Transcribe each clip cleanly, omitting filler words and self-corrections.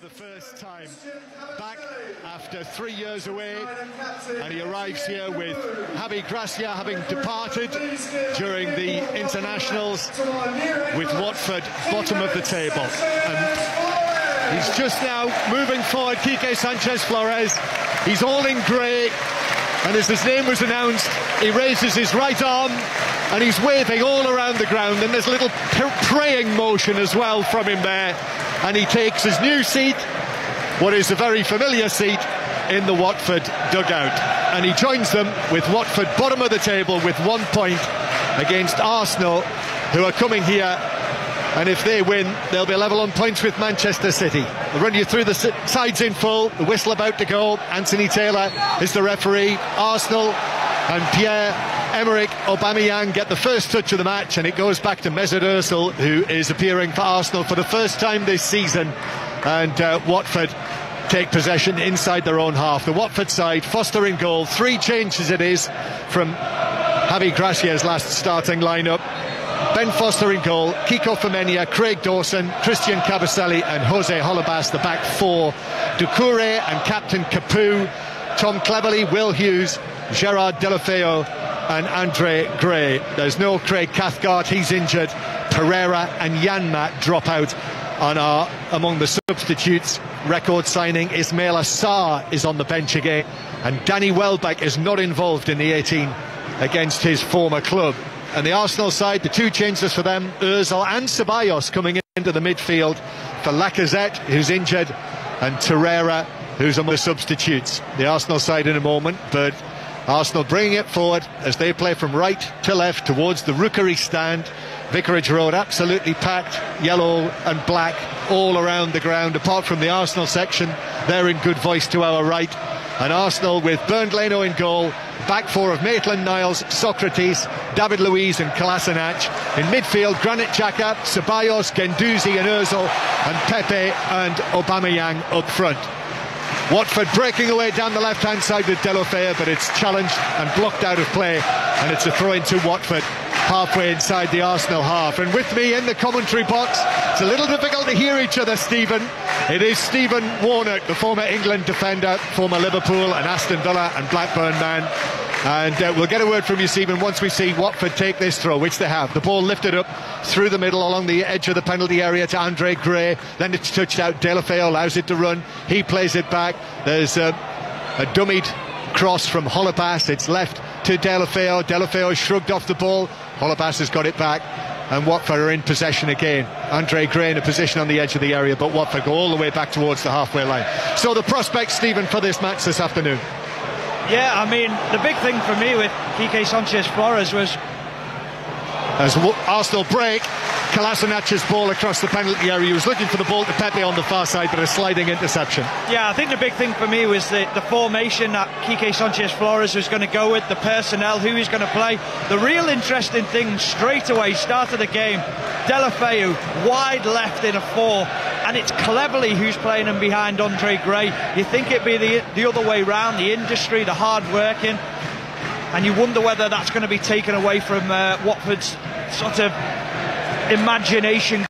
the first time back after 3 years away, and he arrives here with Javi Gracia having departed during the internationals, with Watford bottom of the table. And he's just now moving forward, Quique Sanchez-Flores. He's all in grey, and as his name was announced, he raises his right arm and he's waving all around the ground, and there's a little praying motion as well from him there, and he takes his new seat, what is a very familiar seat, in the Watford dugout, and he joins them with Watford bottom of the table with 1 point against Arsenal, who are coming here, and if they win they'll be level on points with Manchester City. I'll run you through the sides in full. The whistle about to go. Anthony Taylor is the referee. Arsenal and Pierre-Emerick Aubameyang get the first touch of the match, and it goes back to Mesut Ozil, who is appearing for Arsenal for the first time this season, and Watford take possession inside their own half. The Watford side, Foster in goal. 3 changes it is from Javi Gracia's last starting lineup. Ben Foster in goal, Kiko Femenia, Craig Dawson, Christian Kabasele and Jose Holebas, the back 4. Doucouré and captain Capoue, Tom Cleverley, Will Hughes, Gerard Deulofeu and Andre Gray. There's no Craig Cathcart, he's injured. Pereira and Janmaat drop out and are among the substitutes. Record signing Ismail Assar is on the bench again, and Danny Welbeck is not involved in the 18 against his former club. And the Arsenal side, the 2 changes for them, Ozil and Ceballos coming into the midfield for Lacazette, who's injured, and Torreira, who's among the substitutes. The Arsenal side in a moment, but Arsenal bringing it forward as they play from right to left towards the Rookery stand. Vicarage Road absolutely packed, yellow and black all around the ground, apart from the Arsenal section. They're in good voice to our right. And Arsenal with Bernd Leno in goal, back 4 of Maitland-Niles, Socrates, David Luiz and Kolasinac. In midfield, Granit Xhaka, Ceballos, Guendouzi and Ozil, and Pepe and Aubameyang up front. Watford breaking away down the left-hand side with Deulofeu, but it's challenged and blocked out of play, and it's a throw into Watford halfway inside the Arsenal half. And with me in the commentary box, it's a little difficult to hear each other, Stephen. It is Stephen Warnock, the former England defender, former Liverpool and Aston Villa and Blackburn man. And we'll get a word from you, Stephen, once we see Watford take this throw, which they have. The ball lifted up through the middle along the edge of the penalty area to Andre Gray. Then it's touched out. Deulofeu allows it to run. He plays it back. There's a dummied cross from Holebas. It's left to Deulofeu. Deulofeu shrugged off the ball. Holebas has got it back, and Watford are in possession again. Andre Gray in a position on the edge of the area, but Watford go all the way back towards the halfway line. So the prospects, Stephen, for this match this afternoon. Yeah, I mean, the big thing for me with Quique Sanchez-Flores was, as Arsenal break, Kolasinac's ball across the penalty area. He was looking for the ball to Pepe on the far side, but a sliding interception. Yeah, I think the big thing for me was the formation that Quique Sanchez-Flores was going to go with, the personnel, who he's going to play. The real interesting thing straight away, start of the game, Deulofeu wide left in a 4, and it's Cleverley who's playing him behind Andre Gray. You think it'd be the other way round, the industry, the hard working, and you wonder whether that's going to be taken away from Watford's sort of imagination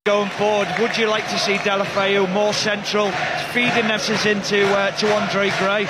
going forward. Would you like to see Deulofeu more central, feeding messes into to Andre Gray?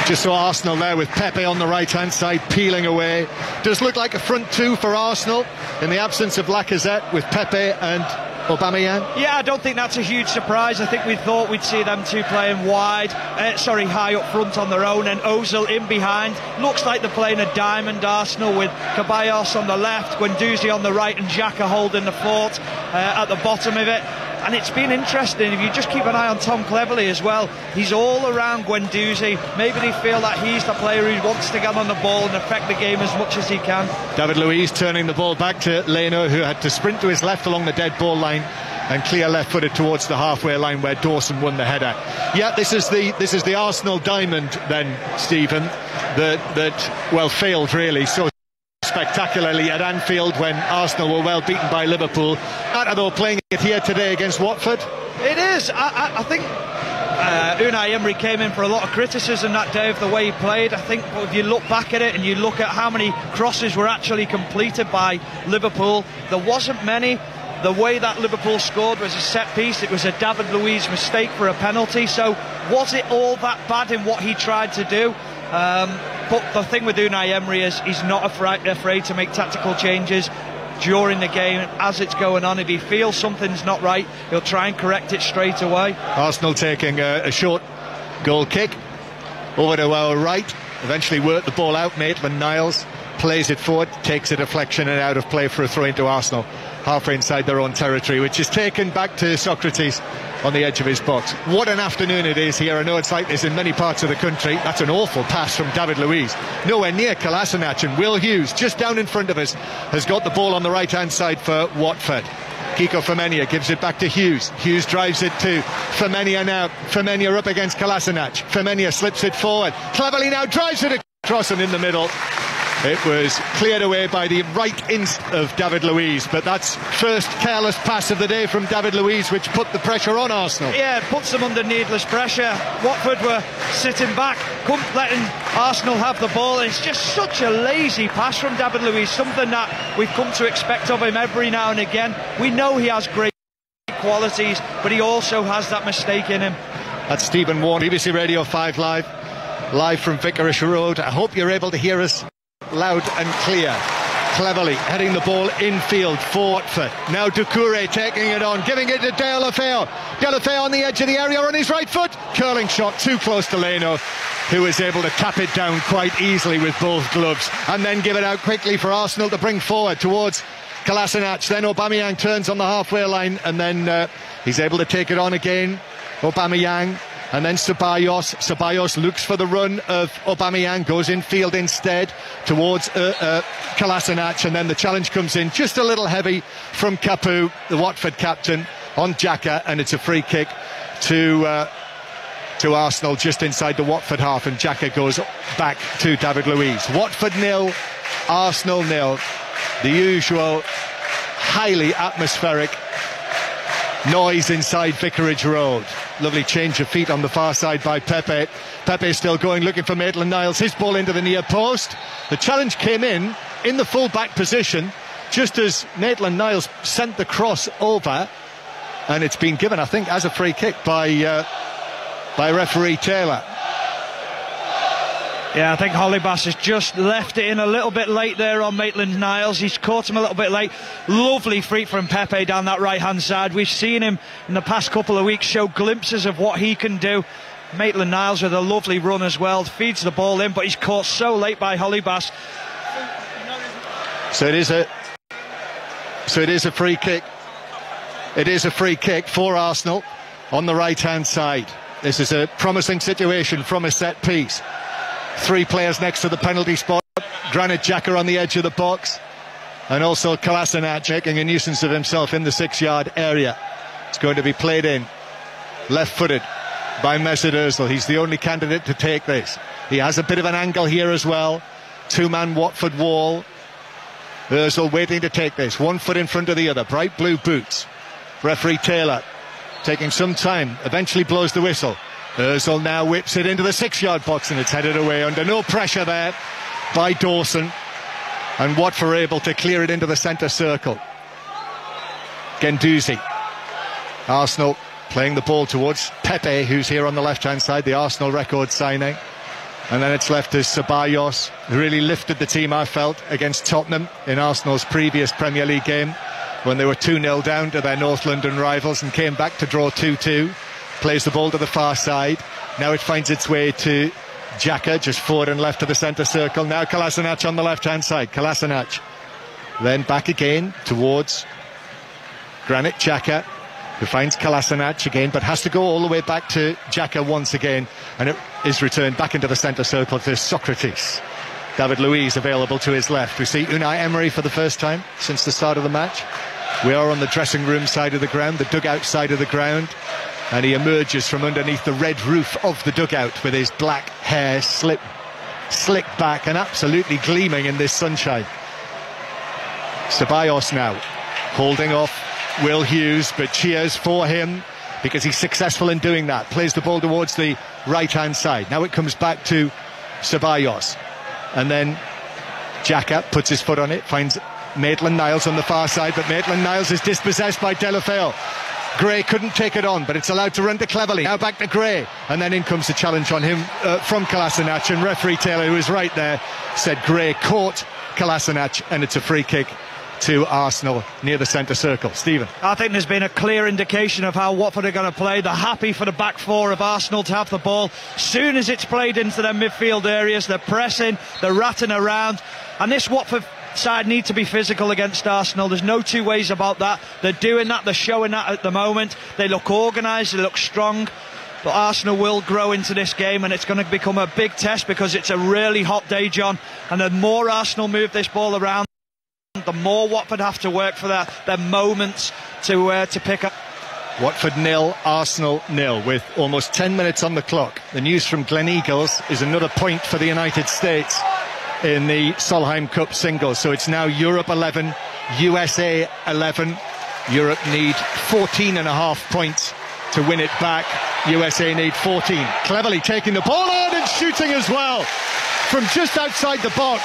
Just saw Arsenal there with Pepe on the right-hand side, peeling away. Does look like a front 2 for Arsenal in the absence of Lacazette, with Pepe and Aubameyang. Yeah, I don't think that's a huge surprise. I think we thought we'd see them 2 playing wide, high up front on their own, and Ozil in behind. Looks like they're playing a diamond, Arsenal, with Ceballos on the left, Guendouzi on the right, and Xhaka holding the fort at the bottom of it. And it's been interesting, if you just keep an eye on Tom Cleverley as well, he's all around Guendouzi. Maybe they feel that he's the player who wants to get on the ball and affect the game as much as he can. David Luiz turning the ball back to Leno, who had to sprint to his left along the dead ball line and clear left-footed towards the halfway line where Dawson won the header. Yeah, this is the Arsenal diamond then, Stephen, that failed really so spectacularly at Anfield when Arsenal were well beaten by Liverpool. Although playing it here today against Watford. It is. I think Unai Emery came in for a lot of criticism that day of the way he played. I think if you look back at it and you look at how many crosses were actually completed by Liverpool, there wasn't many. The way that Liverpool scored was a set piece. It was a David Luiz mistake for a penalty. So was it all that bad in what he tried to do? But the thing with Unai Emery is he's not afraid to make tactical changes during the game as it's going on. If he feels something's not right, he'll try and correct it straight away. Arsenal taking a short goal kick over to our right, eventually work the ball out. Maitland-Niles plays it forward, takes a deflection and out of play for a throw into Arsenal, halfway inside their own territory, which is taken back to Socrates on the edge of his box. What an afternoon it is here. I know it's like this in many parts of the country. That's an awful pass from David Luiz, nowhere near Kolasinac, and Will Hughes, just down in front of us, has got the ball on the right hand side for Watford. Kiko Femenia gives it back to Hughes. Hughes drives it to Femenia now. Femenia up against Kolasinac. Femenia slips it forward. Cleverly now drives it across and in the middle. It was cleared away by the right inst of David Luiz, but that's first careless pass of the day from David Luiz, which put the pressure on Arsenal. Yeah, it puts them under needless pressure. Watford were sitting back, letting Arsenal have the ball. It's just such a lazy pass from David Luiz, something that we've come to expect of him every now and again. We know he has great qualities, but he also has that mistake in him. That's Stephen Warne, BBC Radio 5 live from Vicarage Road. I hope you're able to hear us loud and clear. Cleverly heading the ball infield for Watford. Now Doucouré taking it on, giving it to Deulofeu. Deulofeu on the edge of the area on his right foot. Curling shot too close to Leno, who was able to tap it down quite easily with both gloves, and then give it out quickly for Arsenal to bring forward towards Kolasinac. Then Aubameyang turns on the halfway line, and then he's able to take it on again. Aubameyang. And then Ceballos looks for the run of Aubameyang, goes infield instead towards Kolasinac, and then the challenge comes in just a little heavy from Capoue, the Watford captain, on Xhaka, and it's a free kick to Arsenal just inside the Watford half, and Xhaka goes back to David Luiz. Watford 0, Arsenal 0. The usual highly atmospheric noise inside Vicarage Road. Lovely change of feet on the far side by Pepe. Pepe still going, looking for Maitland-Niles. His ball into the near post. The challenge came in the full-back position just as Maitland-Niles sent the cross over, and it's been given, I think, as a free kick by referee Taylor. Yeah, I think Holebas has just left it in a little bit late there on Maitland-Niles. He's caught him a little bit late. Lovely freak from Pepe down that right-hand side. We've seen him in the past couple of weeks show glimpses of what he can do. Maitland-Niles with a lovely run as well. Feeds the ball in, but he's caught so late by Holebas. So it is a free kick. It is a free kick for Arsenal on the right-hand side. This is a promising situation from a set piece. 3 players next to the penalty spot. Granit Xhaka on the edge of the box, and also Kolasinac making a nuisance of himself in the 6-yard area. It's going to be played in left-footed by Mesut Ozil. He's the only candidate to take this. He has a bit of an angle here as well. 2-man Watford wall. Ozil waiting to take this. 1 foot in front of the other. Bright blue boots. Referee Taylor taking some time, eventually blows the whistle. Ozil now whips it into the 6-yard box, and it's headed away under no pressure there by Dawson, and Watford able to clear it into the centre circle. Guendouzi. Arsenal playing the ball towards Pepe, who's here on the left-hand side, the Arsenal record signing. And then it's left to Ceballos, who really lifted the team, I felt, against Tottenham in Arsenal's previous Premier League game, when they were 2-0 down to their North London rivals and came back to draw 2-2. Plays the ball to the far side. Now it finds its way to Xhaka, just forward and left to the centre circle. Now Kolasinac on the left-hand side. Kolasinac. Then back again towards Granit Xhaka, who finds Kolasinac again, but has to go all the way back to Xhaka once again. And it is returned back into the centre circle to Socrates. David Luiz available to his left. We see Unai Emery for the first time since the start of the match. We are on the dressing room side of the ground, the dugout side of the ground. And he emerges from underneath the red roof of the dugout with his black hair slicked back and absolutely gleaming in this sunshine. Ceballos now holding off Will Hughes, but cheers for him because he's successful in doing that. Plays the ball towards the right-hand side. Now it comes back to Ceballos, and then Xhaka puts his foot on it, finds Maitland-Niles on the far side, but Maitland-Niles is dispossessed by Deulofeu. Gray couldn't take it on, but it's allowed to run to Cleverley. Now back to Gray, and then in comes the challenge on him from Kolasinac, and referee Taylor, who was right there, said Gray caught Kolasinac, and it's a free kick to Arsenal near the centre circle. Stephen. I think there's been a clear indication of how Watford are going to play. They're happy for the back four of Arsenal to have the ball. Soon as it's played into their midfield areas, they're pressing, they're ratting around, and this Watford side need to be physical against Arsenal. There's no two ways about that. They're doing that, they're showing that at the moment. They look organised, they look strong, but Arsenal will grow into this game, and it's going to become a big test because it's a really hot day, John, and the more Arsenal move this ball around, the more Watford have to work for their moments to pick up. Watford 0, Arsenal 0, with almost 10 minutes on the clock. The news from Gleneagles is another point for the United States in the Solheim Cup singles. So it's now Europe 11, USA 11. Europe need 14.5 points to win it back. USA need 14. Cleverley taking the ball on and shooting as well from just outside the box.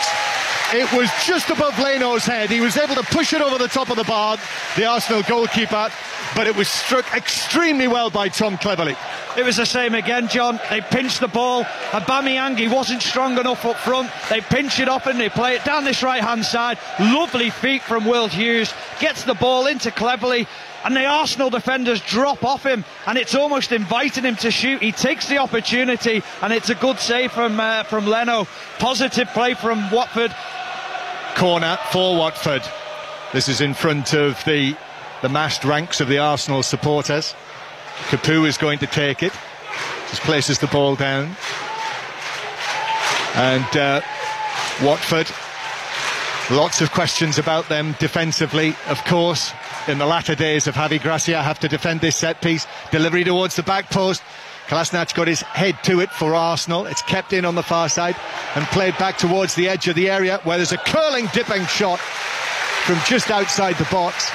It was just above Leno's head. He was able to push it over the top of the bar, the Arsenal goalkeeper, but it was struck extremely well by Tom Cleverley. It was the same again, John. They pinched the ball. Aubameyang, he wasn't strong enough up front. They pinch it up and they play it down this right-hand side. Lovely feet from Will Hughes. Gets the ball into Cleverley, and the Arsenal defenders drop off him, and it's almost inviting him to shoot. He takes the opportunity, and it's a good save from Leno. Positive play from Watford. Corner for Watford. This is in front of the massed ranks of the Arsenal supporters. Capoue is going to take it. Just places the ball down. And Watford, lots of questions about them defensively, of course. In the latter days of Javi Gracia, have to defend this set piece. Delivery towards the back post. Kolasinac got his head to it for Arsenal. It's kept in on the far side and played back towards the edge of the area, where there's a curling, dipping shot from just outside the box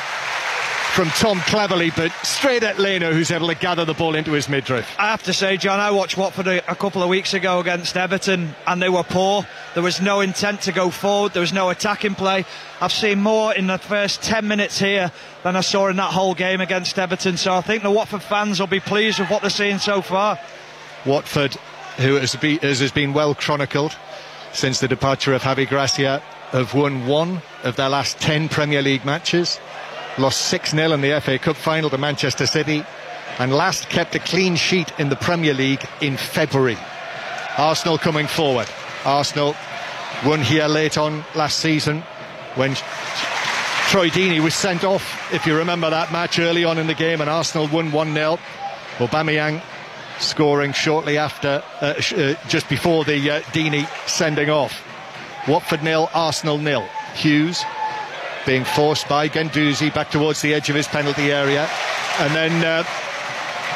from Tom Cleverley, but straight at Leno, who's able to gather the ball into his midriff. I have to say, John, I watched Watford a couple of weeks ago against Everton, and they were poor. There was no intent to go forward. There was no attacking play. I've seen more in the first 10 minutes here than I saw in that whole game against Everton. So I think the Watford fans will be pleased with what they're seeing so far. Watford, who has been well chronicled since the departure of Javi Gracia, have won 1 of their last 10 Premier League matches. Lost 6-0 in the FA Cup final to Manchester City, and last kept a clean sheet in the Premier League in February. Arsenal coming forward. Arsenal won here late on last season when Troy Deeney was sent off, if you remember that match early on in the game, and Arsenal won 1-0. Aubameyang scoring shortly after, just before the Deeney sending off. Watford 0, Arsenal 0. Hughes being forced by Guendouzi back towards the edge of his penalty area, and then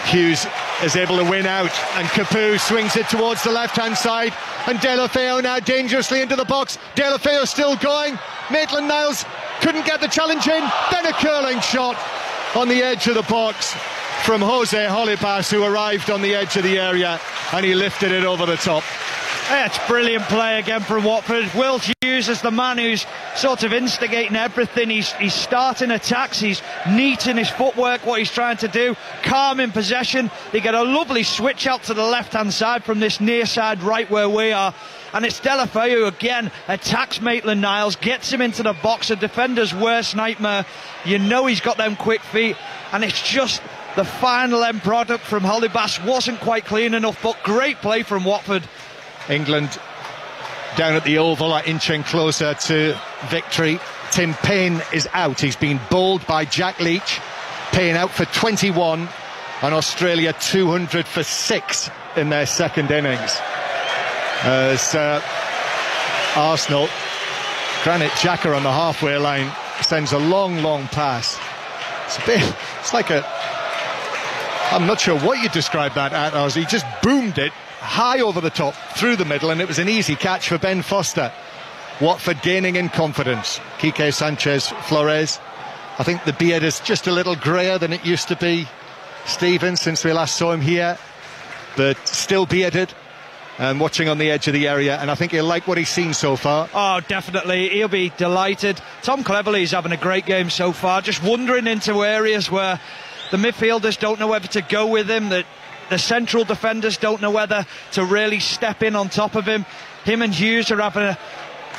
Hughes is able to win out, and Capoue swings it towards the left-hand side, and Deulofeu now dangerously into the box. Deulofeu still going. Maitland-Niles couldn't get the challenge in, then a curling shot on the edge of the box from Jose Holebas, who arrived on the edge of the area, and he lifted it over the top. Yeah, it's brilliant play again from Watford. Will Hughes is the man who's sort of instigating everything. He's starting attacks, he's neat in his footwork, what he's trying to do, calm in possession. They get a lovely switch out to the left-hand side from this near side right where we are. And it's Deulofeu who again attacks Maitland-Niles, gets him into the box, a defender's worst nightmare. You know he's got them quick feet, and it's just the final end product from Holebas wasn't quite clean enough, but great play from Watford. England down at the Oval are inching closer to victory. Tim Payne is out. He's been bowled by Jack Leach. Payne out for 21, and Australia 200 for 6 in their second innings. As Arsenal, Granit Xhaka on the halfway line sends a long pass. It's like I'm not sure what you describe that as. He just boomed it high over the top, through the middle, and it was an easy catch for Ben Foster. Watford gaining in confidence. Quique Sanchez-Flores. I think the beard is just a little greyer than it used to be, Stephen, since we last saw him here, but still bearded. and watching on the edge of the area, and I think he'll like what he's seen so far. Oh, definitely. He'll be delighted. Tom Cleverley's having a great game so far, just wandering into areas where the midfielders don't know whether to go with him, that the central defenders don't know whether to really step in on top of him. Him and Hughes are having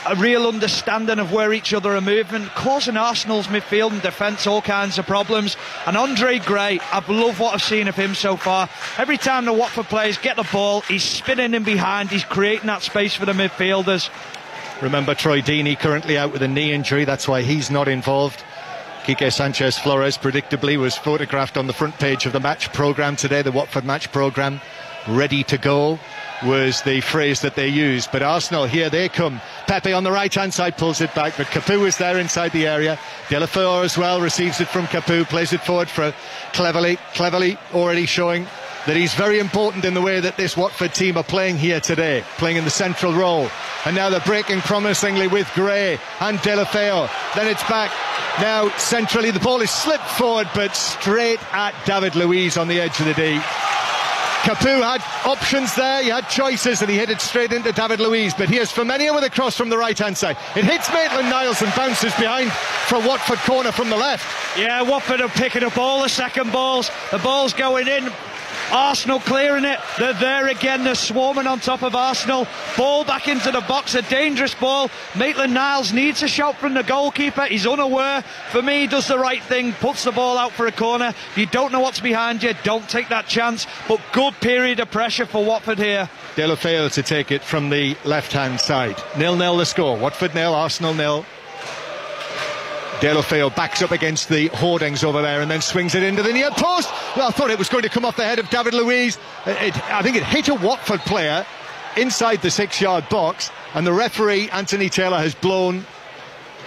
a real understanding of where each other are moving, causing Arsenal's midfield and defence all kinds of problems. And Andre Gray, I've loved what I've seen of him so far. Every time the Watford players get the ball, he's spinning in behind, he's creating that space for the midfielders. Remember, Troy Deeney currently out with a knee injury, that's why he's not involved. Quique Sanchez-Flores predictably was photographed on the front page of the match programme today, the Watford match programme. Ready to go was the phrase that they used. But Arsenal, here they come. Pepe on the right-hand side pulls it back, but Capoue is there inside the area. Delafeu as well receives it from Capoue, plays it forward for Cleverley. Cleverley already showing that he's very important in the way that this Watford team are playing here today, playing in the central role. And now they're breaking promisingly with Gray and Delafeu. Then it's back. Now centrally the ball is slipped forward, but straight at David Luiz on the edge of the D. Capoue had options there, he had choices, and he hit it straight into David Luiz. But here's Firmino with a cross from the right-hand side. It hits Maitland-Niles and bounces behind for a Watford corner from the left. Yeah, Watford are picking up all the second balls. The ball's going in. Arsenal clearing it. They're there again. They're swarming on top of Arsenal. Ball back into the box. A dangerous ball. Maitland-Niles needs a shot from the goalkeeper. He's unaware. For me, he does the right thing. Puts the ball out for a corner. If you don't know what's behind you, don't take that chance. But good period of pressure for Watford here. Delafeu to take it from the left-hand side. 0-0 the score. Watford 0, Arsenal 0. Delafeu backs up against the hoardings over there and then swings it into the near post. Well, I thought it was going to come off the head of David Luiz. I think it hit a Watford player inside the 6-yard box, and the referee, Anthony Taylor, has blown,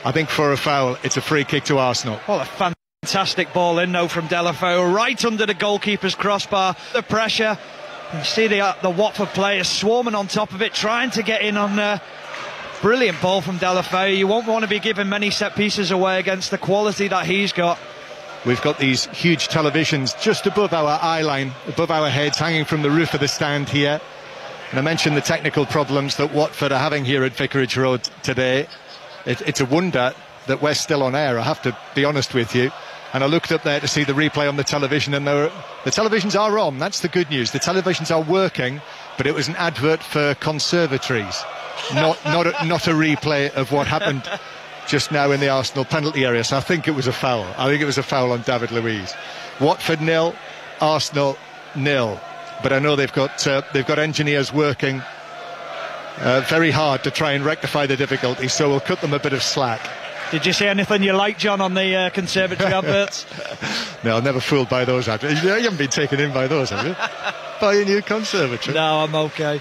I think, for a foul. It's a free kick to Arsenal. Well, a fantastic ball in, though, from Delafeu, right under the goalkeeper's crossbar. The pressure. You see the Watford players swarming on top of it, trying to get in on there. Brilliant ball from Delafeu. You won't want to be giving many set pieces away against the quality that he's got. We've got these huge televisions just above our eye line, above our heads, hanging from the roof of the stand here. And I mentioned the technical problems that Watford are having here at Vicarage Road today. It's a wonder that we're still on air, I have to be honest with you. And I looked up there to see the replay on the television, and the televisions are on. That's the good news. The televisions are working, but it was an advert for conservatories. Not a replay of what happened just now in the Arsenal penalty area. So I think it was a foul. I think it was a foul on David Luiz. Watford 0, Arsenal 0. But I know they've got engineers working very hard to try and rectify the difficulties. So we'll cut them a bit of slack. Did you see anything you like, John, on the conservatory adverts? No, I'm never fooled by those adverts. You haven't been taken in by those, have you? By a new conservatory? No, I'm okay.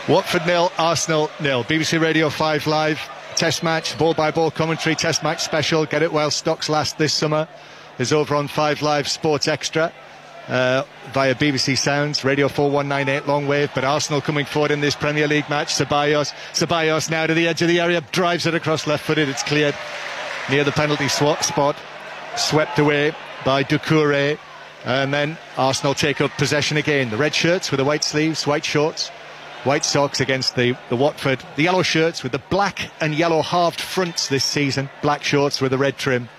Watford 0, Arsenal 0. BBC Radio 5 Live, test match, ball-by-ball commentary, test match special. Get it while stocks last this summer. Is over on 5 Live Sports Extra via BBC Sounds, Radio 4198 long wave. But Arsenal coming forward in this Premier League match. Ceballos now to the edge of the area, drives it across left-footed. It's cleared near the penalty spot, swept away by Doucouré. And then Arsenal take up possession again. The red shirts with the white sleeves, white shorts, white socks against the Watford. The yellow shirts with the black and yellow halved fronts this season. Black shorts with the red trim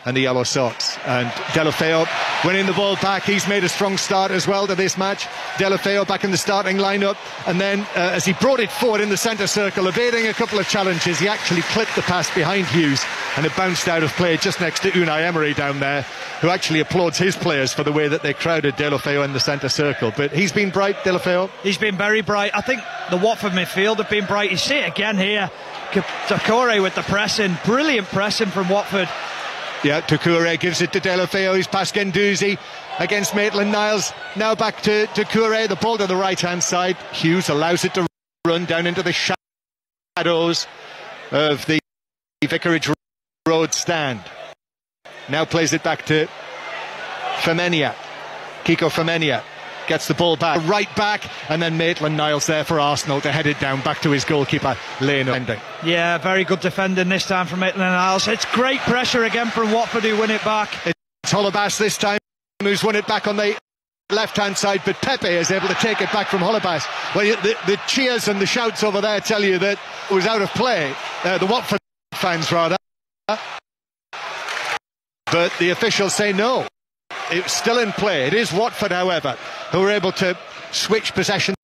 and the yellow socks. And Delafeu winning the ball back. He's made a strong start as well to this match. Delafeu back in the starting lineup. And then as he brought it forward in the centre circle, evading a couple of challenges, he actually clipped the pass behind Hughes, and it bounced out of play just next to Unai Emery down there, who actually applauds his players for the way that they crowded Delafeu in the centre circle. But he's been bright, Delafeu. He's been very bright. I think the Watford midfield have been bright. You see it again here. Doucouré with the pressing. Brilliant pressing from Watford. Yeah, Doucouré gives it to Delafeu. He's past Guendouzi against Maitland-Niles. Now back to Doucouré. The ball to the right-hand side. Hughes allows it to run down into the shadows of the Vicarage Road stand. Now plays it back to Femenia. Kiko Femenia gets the ball back, right back, and then Maitland-Niles there for Arsenal to head it down back to his goalkeeper, Leno. Yeah, very good defending this time from Maitland-Niles. It's great pressure again from Watford, who win it back. It's Holebas this time, who's won it back on the left-hand side, but Pepe is able to take it back from Holebas. Well, the cheers and the shouts over there tell you that it was out of play. The Watford fans, rather. But the officials say no. It's still in play. It is Watford, however, who were able to switch possession.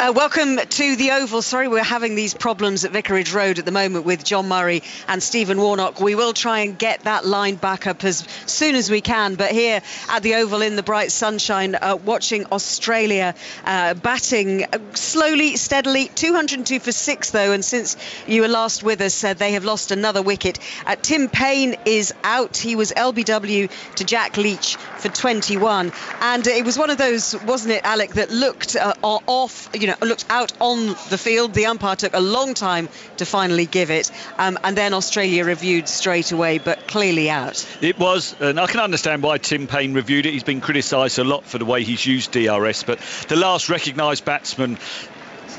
Welcome to the Oval. Sorry, we're having these problems at Vicarage Road at the moment with John Murray and Stephen Warnock. We will try and get that line back up as soon as we can. But here at the Oval in the bright sunshine, watching Australia batting slowly, steadily. 202 for 6, though. And since you were last with us, they have lost another wicket. Tim Payne is out. He was LBW to Jack Leach for 21. And it was one of those, wasn't it, Alec, that looked off, looked out on the field. The umpire took a long time to finally give it, and then Australia reviewed straight away, but clearly out. It was, and I can understand why Tim Payne reviewed it. He's been criticised a lot for the way he's used DRS, but the last recognised batsman,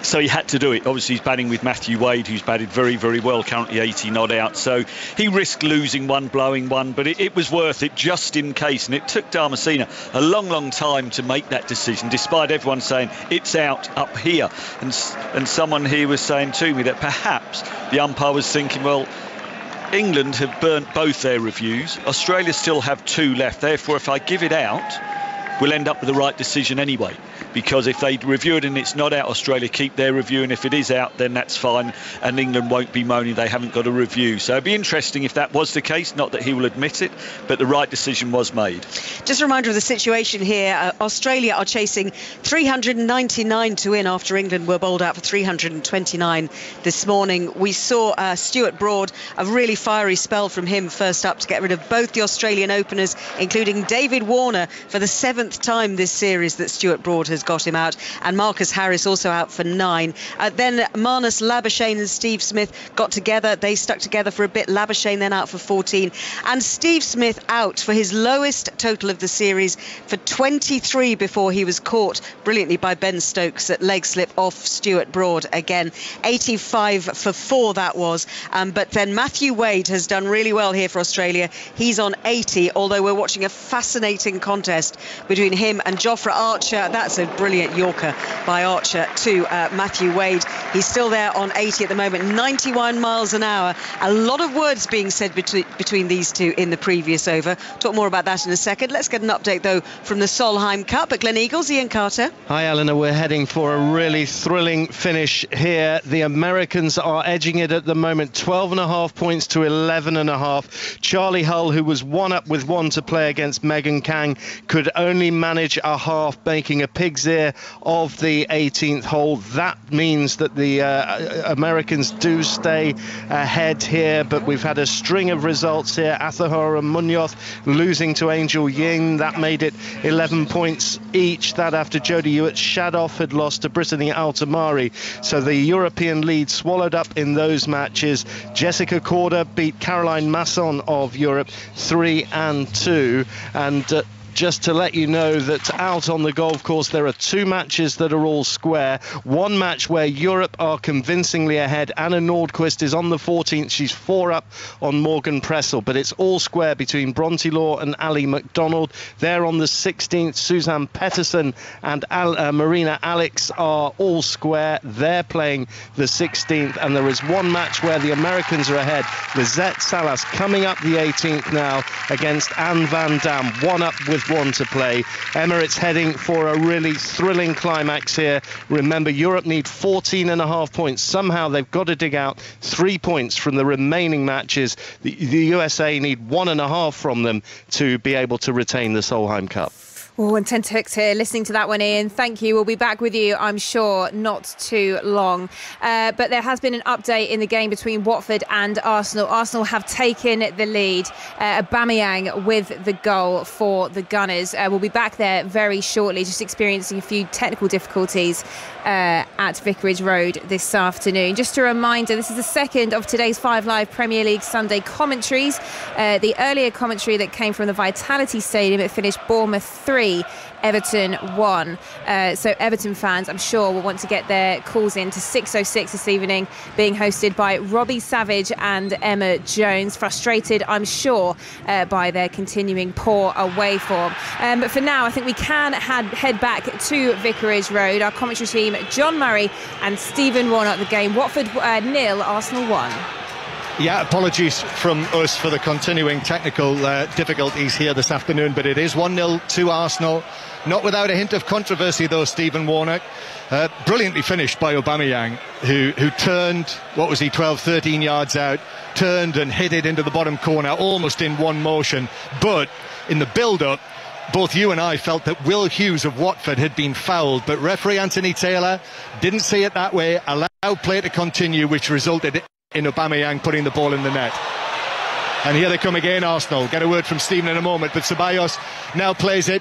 so he had to do it. Obviously, he's batting with Matthew Wade, who's batted very, very well, currently 80 not out. So he risked losing one, blowing one, but it was worth it just in case. And it took Damascena a long, long time to make that decision, despite everyone saying it's out up here. And someone here was saying to me that perhaps the umpire was thinking, well, England have burnt both their reviews. Australia still have 2 left. Therefore, if I give it out, we'll end up with the right decision anyway. Because if they review it and it's not out, Australia keep their review, and if it is out, then that's fine, and England won't be moaning they haven't got a review. So it'd be interesting if that was the case, not that he will admit it, but the right decision was made. Just a reminder of the situation here. Australia are chasing 399 to win after England were bowled out for 329 this morning. We saw Stuart Broad, a really fiery spell from him first up to get rid of both the Australian openers, including David Warner, for the 7th time this series that Stuart Broad has got him out, and Marcus Harris also out for 9. Then Marnus Labuschagne and Steve Smith got together. They stuck together for a bit. Labuschagne then out for 14, and Steve Smith out for his lowest total of the series for 23 before he was caught brilliantly by Ben Stokes at leg slip off Stuart Broad again. 85 for 4 that was, but then Matthew Wade has done really well here for Australia. He's on 80, although we're watching a fascinating contest between him and Jofra Archer. That's a brilliant Yorker by Archer to Matthew Wade. He's still there on 80 at the moment, 91 miles an hour. A lot of words being said between these two in the previous over. Talk more about that in a second. Let's get an update, though, from the Solheim Cup at Glen Eagles. Ian Carter. Hi, Eleanor. We're heading for a really thrilling finish here. The Americans are edging it at the moment, 12.5 points to 11.5. Charlie Hull, who was 1 up with 1 to play against Megan Kang, could only manage a half, making a pig's ear of the 18th hole. That means that the Americans do stay ahead here, but we've had a string of results here. Athahara and Munoz losing to Angel Ying. That made it 11 points each. That after Jodie Hewitt-Shadoff had lost to Brittany Altamari. So the European lead swallowed up in those matches. Jessica Korda beat Caroline Masson of Europe 3-2, and just to let you know that out on the golf course there are 2 matches that are all square. One match where Europe are convincingly ahead. Anna Nordqvist is on the 14th. She's 4 up on Morgan Pressel, but it's all square between Bronte Law and Ali McDonald. They're on the 16th. Suzanne Petterson and Marina Alex are all square. They're playing the 16th, and there is one match where the Americans are ahead. Lizette Salas coming up the 18th now against Anne Van Dam, 1 up with 1 to play. Emirates heading for a really thrilling climax here. Remember, Europe need 14.5 points. Somehow they've got to dig out 3 points from the remaining matches. The USA need 1.5 from them to be able to retain the Solheim Cup. Oh, and 10 hooks here. Listening to that one, Ian. Thank you. We'll be back with you, I'm sure, not too long. But there has been an update in the game between Watford and Arsenal. Arsenal have taken the lead. Aubameyang with the goal for the Gunners. We'll be back there very shortly, just experiencing a few technical difficulties at Vicarage Road this afternoon. Just a reminder, this is the second of today's 5 Live Premier League Sunday commentaries. The earlier commentary that came from the Vitality Stadium, it finished Bournemouth 3, 3, Everton 1. So Everton fans, I'm sure, will want to get their calls in to 6:06 this evening, being hosted by Robbie Savage and Emma Jones. Frustrated, I'm sure, by their continuing poor away form. But for now, I think we can head back to Vicarage Road. Our commentary team, John Murray and Stephen Warnock, the game. Watford 0, Arsenal 1. Yeah, apologies from us for the continuing technical difficulties here this afternoon, but it is 1-0 to Arsenal. Not without a hint of controversy, though, Stephen Warnock. Brilliantly finished by Aubameyang, who turned, 12, 13 yards out, turned and hit it into the bottom corner, almost in one motion. But in the build-up, both you and I felt that Will Hughes of Watford had been fouled, but referee Anthony Taylor didn't see it that way, allowed play to continue, which resulted in Aubameyang putting the ball in the net. And here they come again, Arsenal. Get a word from Stephen in a moment, but Ceballos now plays it.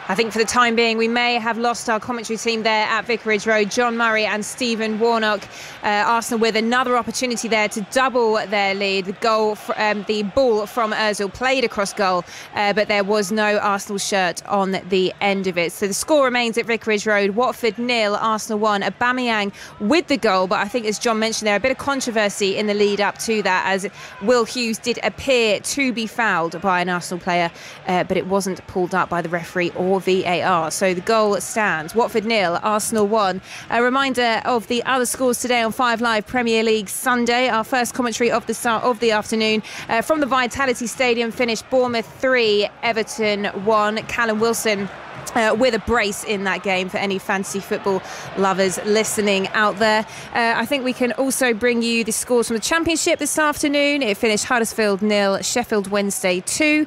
I think for the time being, we may have lost our commentary team there at Vicarage Road. John Murray and Stephen Warnock. Arsenal with another opportunity there to double their lead. The ball from Ozil played across goal, but there was no Arsenal shirt on the end of it. So the score remains at Vicarage Road. Watford 0, Arsenal 1. Aubameyang with the goal, but I think, as John mentioned there, a bit of controversy in the lead up to that, as Will Hughes did appear to be fouled by an Arsenal player, but it wasn't pulled up by the referee or VAR. So the goal stands. Watford 0, Arsenal 1. A reminder of the other scores today on 5 Live Premier League Sunday. Our first commentary of the start of the afternoon from the Vitality Stadium finished Bournemouth 3, Everton 1. Callum Wilson with a brace in that game for any fantasy football lovers listening out there. I think we can also bring you the scores from the Championship this afternoon. It finished Huddersfield 0, Sheffield Wednesday 2.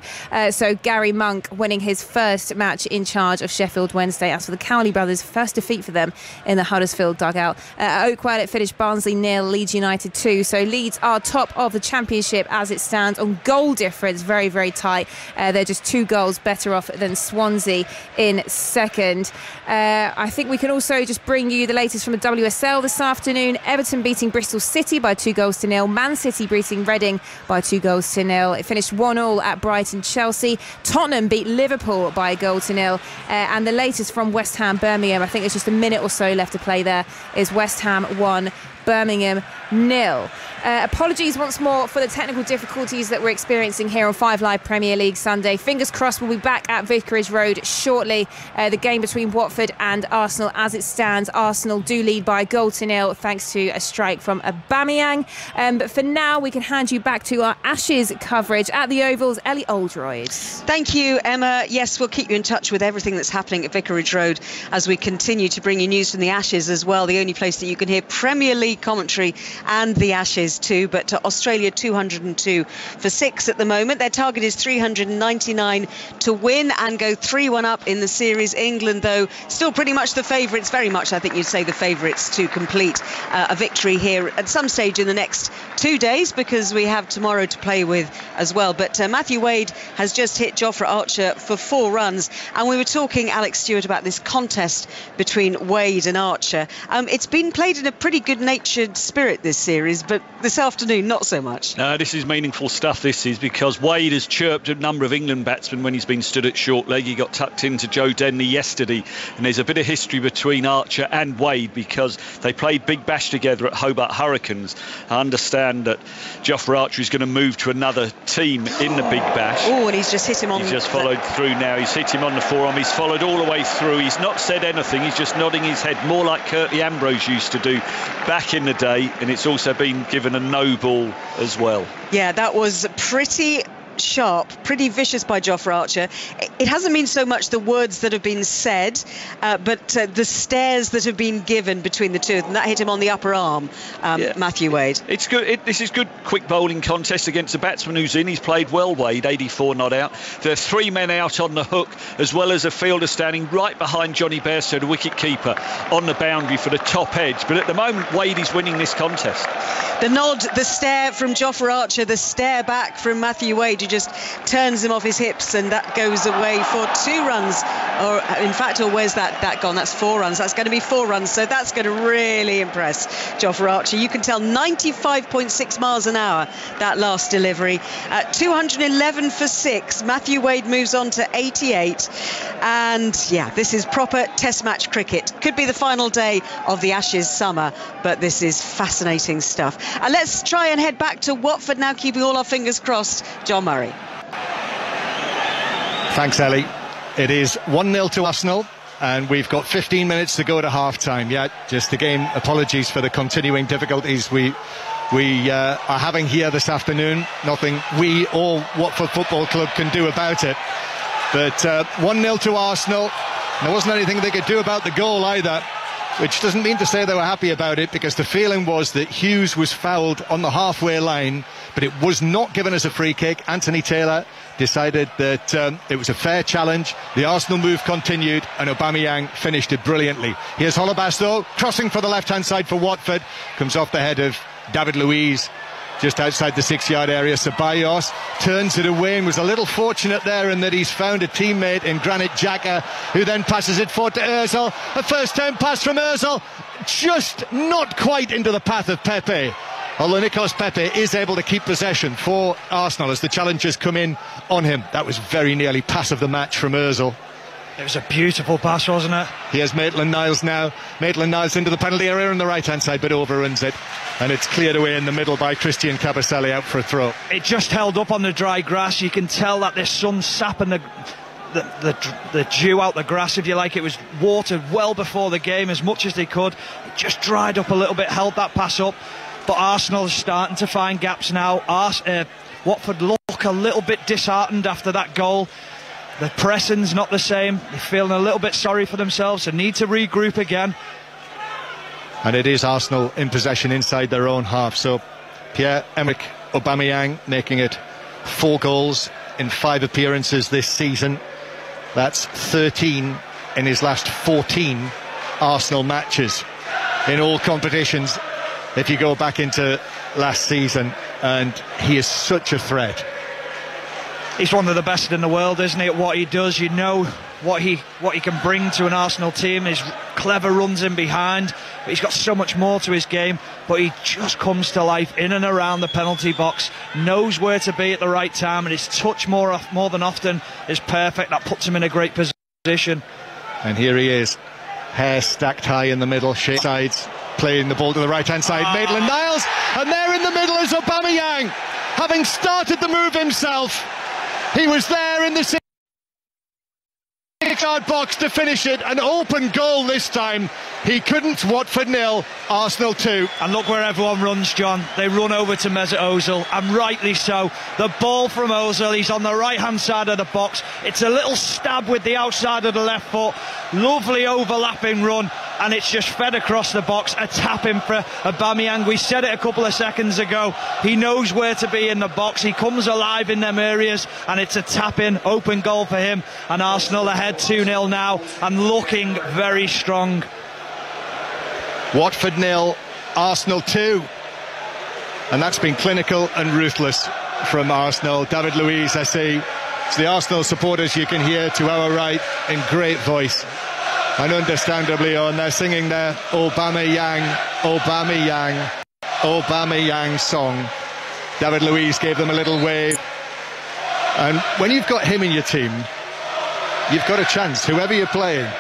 So Gary Monk winning his first match in charge of Sheffield Wednesday. As for the Cowley brothers, first defeat for them in the Huddersfield dugout. Oakwell, it finished Barnsley 0, Leeds United 2. So Leeds are top of the Championship as it stands on goal difference. Very, very tight. They're just 2 goals better off than Swansea in second. I think we can also just bring you the latest from the WSL this afternoon. Everton beating Bristol City by 2-0. Man City beating Reading by 2-0. It finished 1-1 at Brighton Chelsea. Tottenham beat Liverpool by 1-0. And the latest from West Ham Birmingham, I think there's just a minute or so left to play there, is West Ham 1, Birmingham 0. Apologies once more for the technical difficulties that we're experiencing here on 5 Live Premier League Sunday. Fingers crossed we'll be back at Vicarage Road shortly. The game between Watford and Arsenal, as it stands, Arsenal do lead by 1-0 thanks to a strike from Aubameyang. But for now, we can hand you back to our Ashes coverage at the Oval's Ellie Oldroyd. Thank you, Emma. Yes, we'll keep you in touch with everything that's happening at Vicarage Road as we continue to bring you news from the Ashes as well. The only place that you can hear Premier League commentary and the Ashes too. But Australia 202 for 6 at the moment. Their target is 399 to win and go 3-1 up in the series. England, though, still pretty much the favourites. Very much, I think you'd say, the favourites to complete a victory here at some stage in the next 2 days, because we have tomorrow to play with as well. But Matthew Wade has just hit Jofra Archer for 4 runs. And we were talking, Alex Stewart, about this contest between Wade and Archer. It's been played in a pretty good-natured spirit, this series, but this afternoon not so much. No, this is meaningful stuff, this is, because Wade has chirped a number of England batsmen when he's been stood at short leg. He got tucked into Joe Denley yesterday, and there's a bit of history between Archer and Wade because they played Big Bash together at Hobart Hurricanes. I understand that Jofra Archer is going to move to another team in the Big Bash. Oh, and he's just hit him on. He's just followed through now. He's hit him on the forearm. He's followed all the way through. He's not said anything. He's just nodding his head, more like Curtly Ambrose used to do back in the day, and it's also been given a no ball as well. Yeah, that was pretty sharp, pretty vicious by Jofra Archer. It hasn't been so much the words that have been said, but the stares that have been given between the two, and that hit him on the upper arm, Matthew Wade. It's good. This is good quick bowling contest against a batsman who's in. He's played well, Wade, 84 not out. There are 3 men out on the hook, as well as a fielder standing right behind Johnny Bairstow, the wicket keeper, on the boundary for the top edge. But at the moment, Wade is winning this contest. The nod, the stare from Jofra Archer, the stare back from Matthew Wade, who just turns him off his hips, and that goes away for 2 runs. Or in fact, where's that gone? That's 4 runs. That's going to be 4 runs, so that's going to really impress Jofra Archer. You can tell 95.6 miles an hour, that last delivery. 211 for 6. Matthew Wade moves on to 88. And yeah, this is proper test match cricket. Could be the final day of the Ashes summer, but this is fascinating stuff. And let's try and head back to Watford now, keeping all our fingers crossed. John Murray. Thanks, Ellie. It is 1-0 to Arsenal, and we've got 15 minutes to go to half-time. Yeah, just again, apologies for the continuing difficulties we are having here this afternoon. Nothing we or Watford Football Club can do about it. But 1-0 to Arsenal. There wasn't anything they could do about the goal either, which doesn't mean to say they were happy about it, because the feeling was that Hughes was fouled on the halfway line, but it was not given as a free kick. Anthony Taylor decided that it was a fair challenge. The Arsenal move continued, and Aubameyang finished it brilliantly. Here's Holebas, though, crossing for the left-hand side for Watford. Comes off the head of David Luiz, just outside the 6-yard area. Ceballos turns it away and was a little fortunate there in that he's found a teammate in Granit Xhaka, who then passes it forward to Ozil. A first-time pass from Ozil, just not quite into the path of Pepe. Although Nicolas Pepe is able to keep possession for Arsenal as the challengers come in on him. That was very nearly pass of the match from Ozil. It was a beautiful pass, wasn't it? Here's Maitland-Niles now. Maitland-Niles into the penalty area on the right-hand side, but overruns it. And it's cleared away in the middle by Christian Kabasele out for a throw. It just held up on the dry grass. You can tell that the sun's sapping the dew out the grass, if you like. It was watered well before the game, as much as they could. It just dried up a little bit, held that pass up. But Arsenal is starting to find gaps now. Watford look a little bit disheartened after that goal. The pressing's not the same. They're feeling a little bit sorry for themselves and need to regroup again. And it is Arsenal in possession inside their own half. So Pierre-Emerick Aubameyang making it 4 goals in 5 appearances this season. That's 13 in his last 14 Arsenal matches in all competitions, if you go back into last season. And he is such a threat. He's one of the best in the world, isn't he, at what he does. You know what he can bring to an Arsenal team. His clever runs in behind, but he's got so much more to his game. But he just comes to life in and around the penalty box, knows where to be at the right time, and his touch more than often is perfect. That puts him in a great position. And here he is, hair stacked high in the middle, shake sides, playing the ball to the right-hand side. Maitland-Niles, and there in the middle is Aubameyang, having started the move himself. He was there in the 6-yard box to finish it. An open goal this time. He couldn't. Watford 0, Arsenal 2. And look where everyone runs, John. They run over to Mesut Ozil, and rightly so. The ball from Ozil, he's on the right-hand side of the box. It's a little stab with the outside of the left foot. Lovely overlapping run, and it's just fed across the box. A tap in for Aubameyang. We said it a couple of seconds ago. He knows where to be in the box. He comes alive in them areas, and it's a tap in, open goal for him. And Arsenal ahead 2-0 now, and looking very strong. Watford 0, Arsenal 2. And that's been clinical and ruthless from Arsenal. David Luiz, I see. It's the Arsenal supporters you can hear to our right in great voice. And understandably, and they're singing their Aubameyang, Aubameyang, Aubameyang song. David Luiz gave them a little wave. And when you've got him in your team, you've got a chance, whoever you're playing.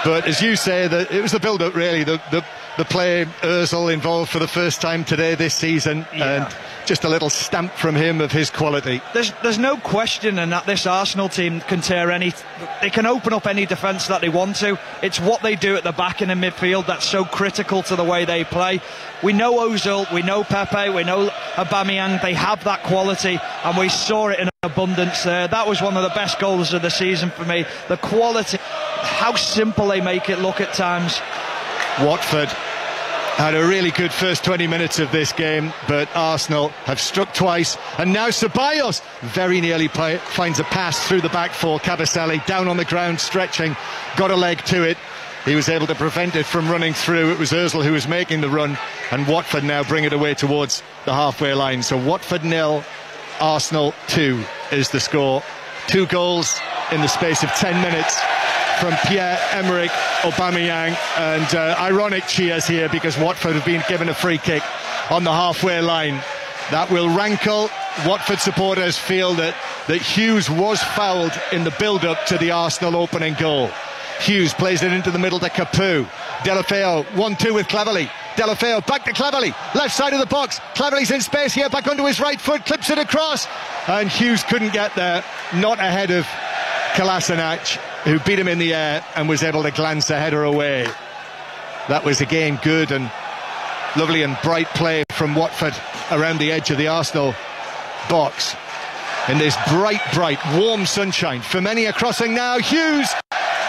But as you say, it was the build-up, really. The play, Ozil involved for the first time today this season, and just a little stamp from him of his quality. There's no question in that this Arsenal team can they can open up any defence that they want to. It's what they do at the back in the midfield that's so critical to the way they play. We know Ozil, we know Pepe, we know Aubameyang. They have that quality, and we saw it in abundance there. That was one of the best goals of the season for me. The quality, how simple they make it look at times. Watford had a really good first 20 minutes of this game, but Arsenal have struck twice, and now Ceballos very nearly finds a pass through the back for Kabasele, down on the ground, stretching, got a leg to it, He was able to prevent it from running through. It was Ozil who was making the run, and Watford now bring it away towards the halfway line. So Watford 0, Arsenal 2 is the score. 2 goals in the space of 10 minutes from Pierre-Emerick Aubameyang, and ironic cheers here because Watford have been given a free kick on the halfway line. That will rankle. Watford supporters feel that Hughes was fouled in the build-up to the Arsenal opening goal. Hughes plays it into the middle to Capoue. Deulofeu 1-2 with Cleverley. Deulofeu back to Cleverley, left side of the box. Cleverley's in space here, back onto his right foot, clips it across, and Hughes couldn't get there, not ahead of Kolasinac, who beat him in the air and was able to glance a header away. That was again good and lovely and bright play from Watford around the edge of the Arsenal box. In this bright, warm sunshine, Firmino crossing now, Hughes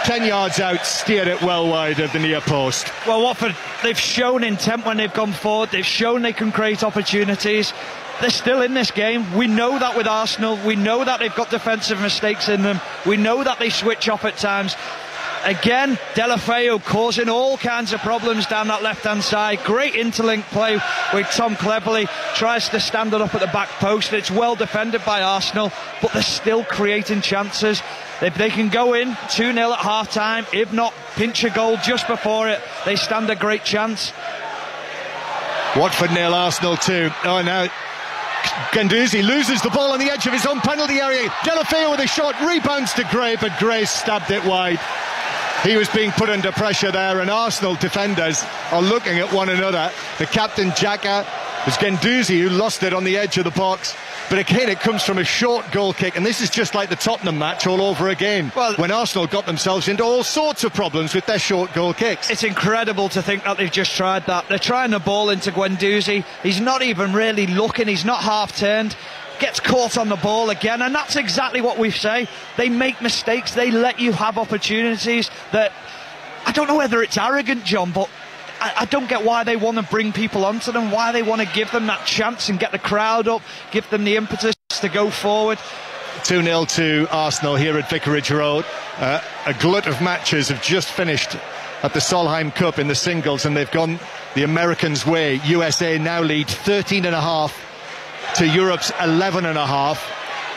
10 yards out, steered it well wide of the near post. Well, Watford, they've shown intent when they've gone forward. They've shown they can create opportunities. They're still in this game. We know that with Arsenal. We know that they've got defensive mistakes in them. We know that they switch off at times. Again, Deulofeu causing all kinds of problems down that left-hand side. Great interlink play with Tom Cleverley. Tries to stand it up at the back post. It's well defended by Arsenal, but they're still creating chances. If they can go in 2-0 at half-time, if not, pinch a goal just before it, they stand a great chance. Watford 0, Arsenal 2. Oh, now Guendouzi loses the ball on the edge of his own penalty area. Deulofeu with a shot, rebounds to Gray, but Gray stabbed it wide. He was being put under pressure there, and Arsenal defenders are looking at one another. The captain, Xhaka, was Guendouzi who lost it on the edge of the box. But again, it comes from a short goal kick, and this is just like the Tottenham match all over again, when Arsenal got themselves into all sorts of problems with their short goal kicks. It's incredible to think that they've just tried that. They're trying the ball into Guendouzi. He's not even really looking. He's not half-turned. Gets caught on the ball again, and that's exactly what we say. They make mistakes. They let you have opportunities that... I don't know whether it's arrogant, John, but I don't get why they want to bring people onto them, why they want to give them that chance and get the crowd up, give them the impetus to go forward. 2-0 to Arsenal here at Vicarage Road. A glut of matches have just finished at the Solheim Cup in the singles, and they've gone the Americans' way. USA now lead 13.5 to Europe's 11.5,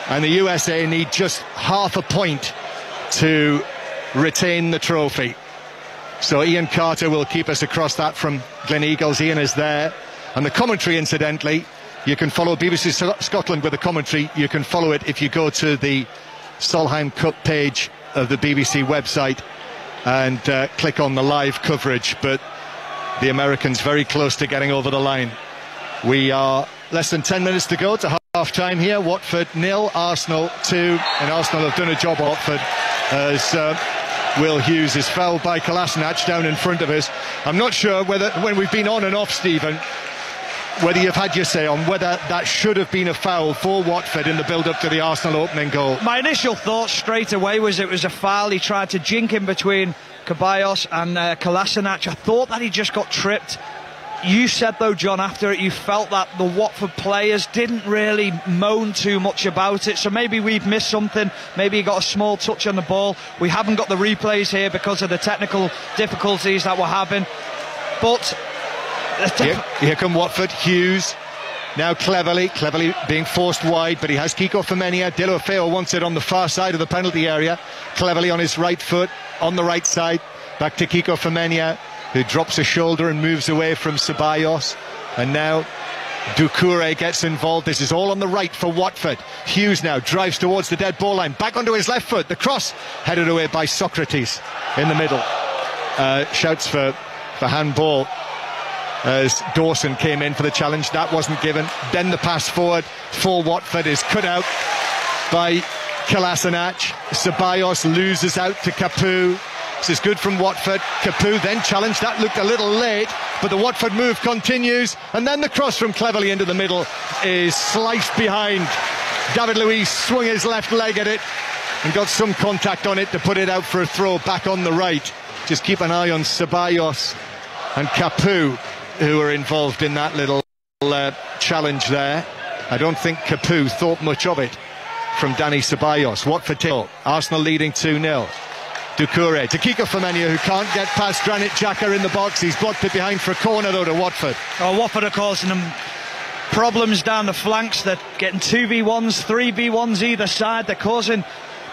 and the USA need just half a point to retain the trophy. So Ian Carter will keep us across that from Gleneagles. Ian is there, and the commentary, incidentally, you can follow BBC Scotland with the commentary. You can follow it if you go to the Solheim Cup page of the BBC website and click on the live coverage. But the Americans very close to getting over the line. We are less than 10 minutes to go to half-time here. Watford 0, Arsenal 2, and Arsenal have done a job, Watford, as Will Hughes is fouled by Kolasinac down in front of us. I'm not sure whether, when we've been on and off, Stephen, whether you've had your say on whether that should have been a foul for Watford in the build-up to the Arsenal opening goal. My initial thought straight away was it was a foul. He tried to jink in between Ceballos and Kolasinac. I thought that he just got tripped. You said, though, John, after it, you felt that the Watford players didn't really moan too much about it. So maybe we've missed something. Maybe he got a small touch on the ball. We haven't got the replays here because of the technical difficulties that we're having. But here come Watford. Hughes now cleverly being forced wide, but he has Kiko Femenia. Deulofeu wants it on the far side of the penalty area. Cleverly on his right foot, on the right side. Back to Kiko Femenia, who drops a shoulder and moves away from Ceballos. And now Doucouré gets involved. This is all on the right for Watford. Hughes now drives towards the dead ball line, back onto his left foot. The cross headed away by Socrates in the middle. Shouts for handball as Dawson came in for the challenge. That wasn't given. Then the pass forward for Watford is cut out by Kolasinac. Ceballos loses out to Capoue. This is good from Watford. Capoue then challenged. That looked a little late, but the Watford move continues. And then the cross from Cleverley into the middle is sliced behind. David Luiz swung his left leg at it and got some contact on it to put it out for a throw back on the right. Just keep an eye on Ceballos and Capoue, who are involved in that little challenge there. I don't think Capoue thought much of it from Dani Ceballos. Watford 2, Arsenal leading 2-0. Doucouré to Kiko Femenia, who can't get past Granit Xhaka in the box. He's blocked it behind for a corner though to Watford. Oh, Watford are causing them problems down the flanks. They're getting 2v1s, 3v1s either side. They're causing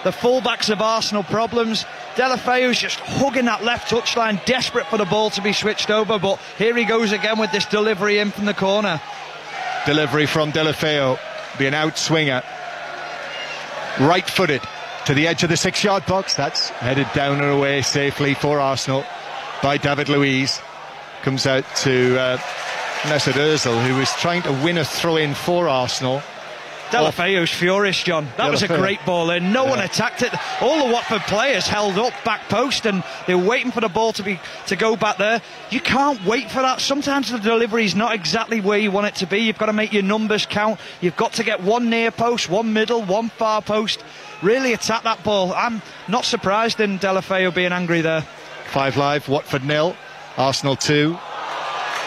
the fullbacks of Arsenal problems. Deulofeu's just hugging that left touchline, desperate for the ball to be switched over, but here he goes again with this delivery in from the corner. Delivery from Deulofeu, be an out swinger, right-footed to the edge of the 6-yard box. That's headed down and away safely for Arsenal by David Luiz. Comes out to Mesut Ozil, who was trying to win a throw-in for Arsenal. Deulofeu's furious, John. That was a great ball in. No one attacked it. All the Watford players held up back post and they were waiting for the ball to go back there. You can't wait for that. Sometimes the delivery is not exactly where you want it to be. You've got to make your numbers count. You've got to get one near post, one middle, one far post. Really attack that ball. I'm not surprised in Deulofeu being angry there. 5 Live, Watford 0, Arsenal 2.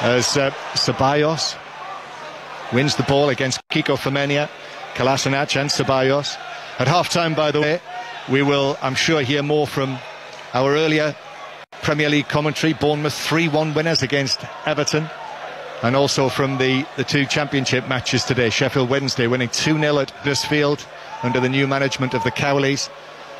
As Ceballos wins the ball against Kiko Femenia, Kolasinac and Ceballos. At half-time, by the way, we will, I'm sure, hear more from our earlier Premier League commentary. Bournemouth 3-1 winners against Everton. And also from the 2 championship matches today. Sheffield Wednesday winning 2-0 at Huddersfield under the new management of the Cowleys.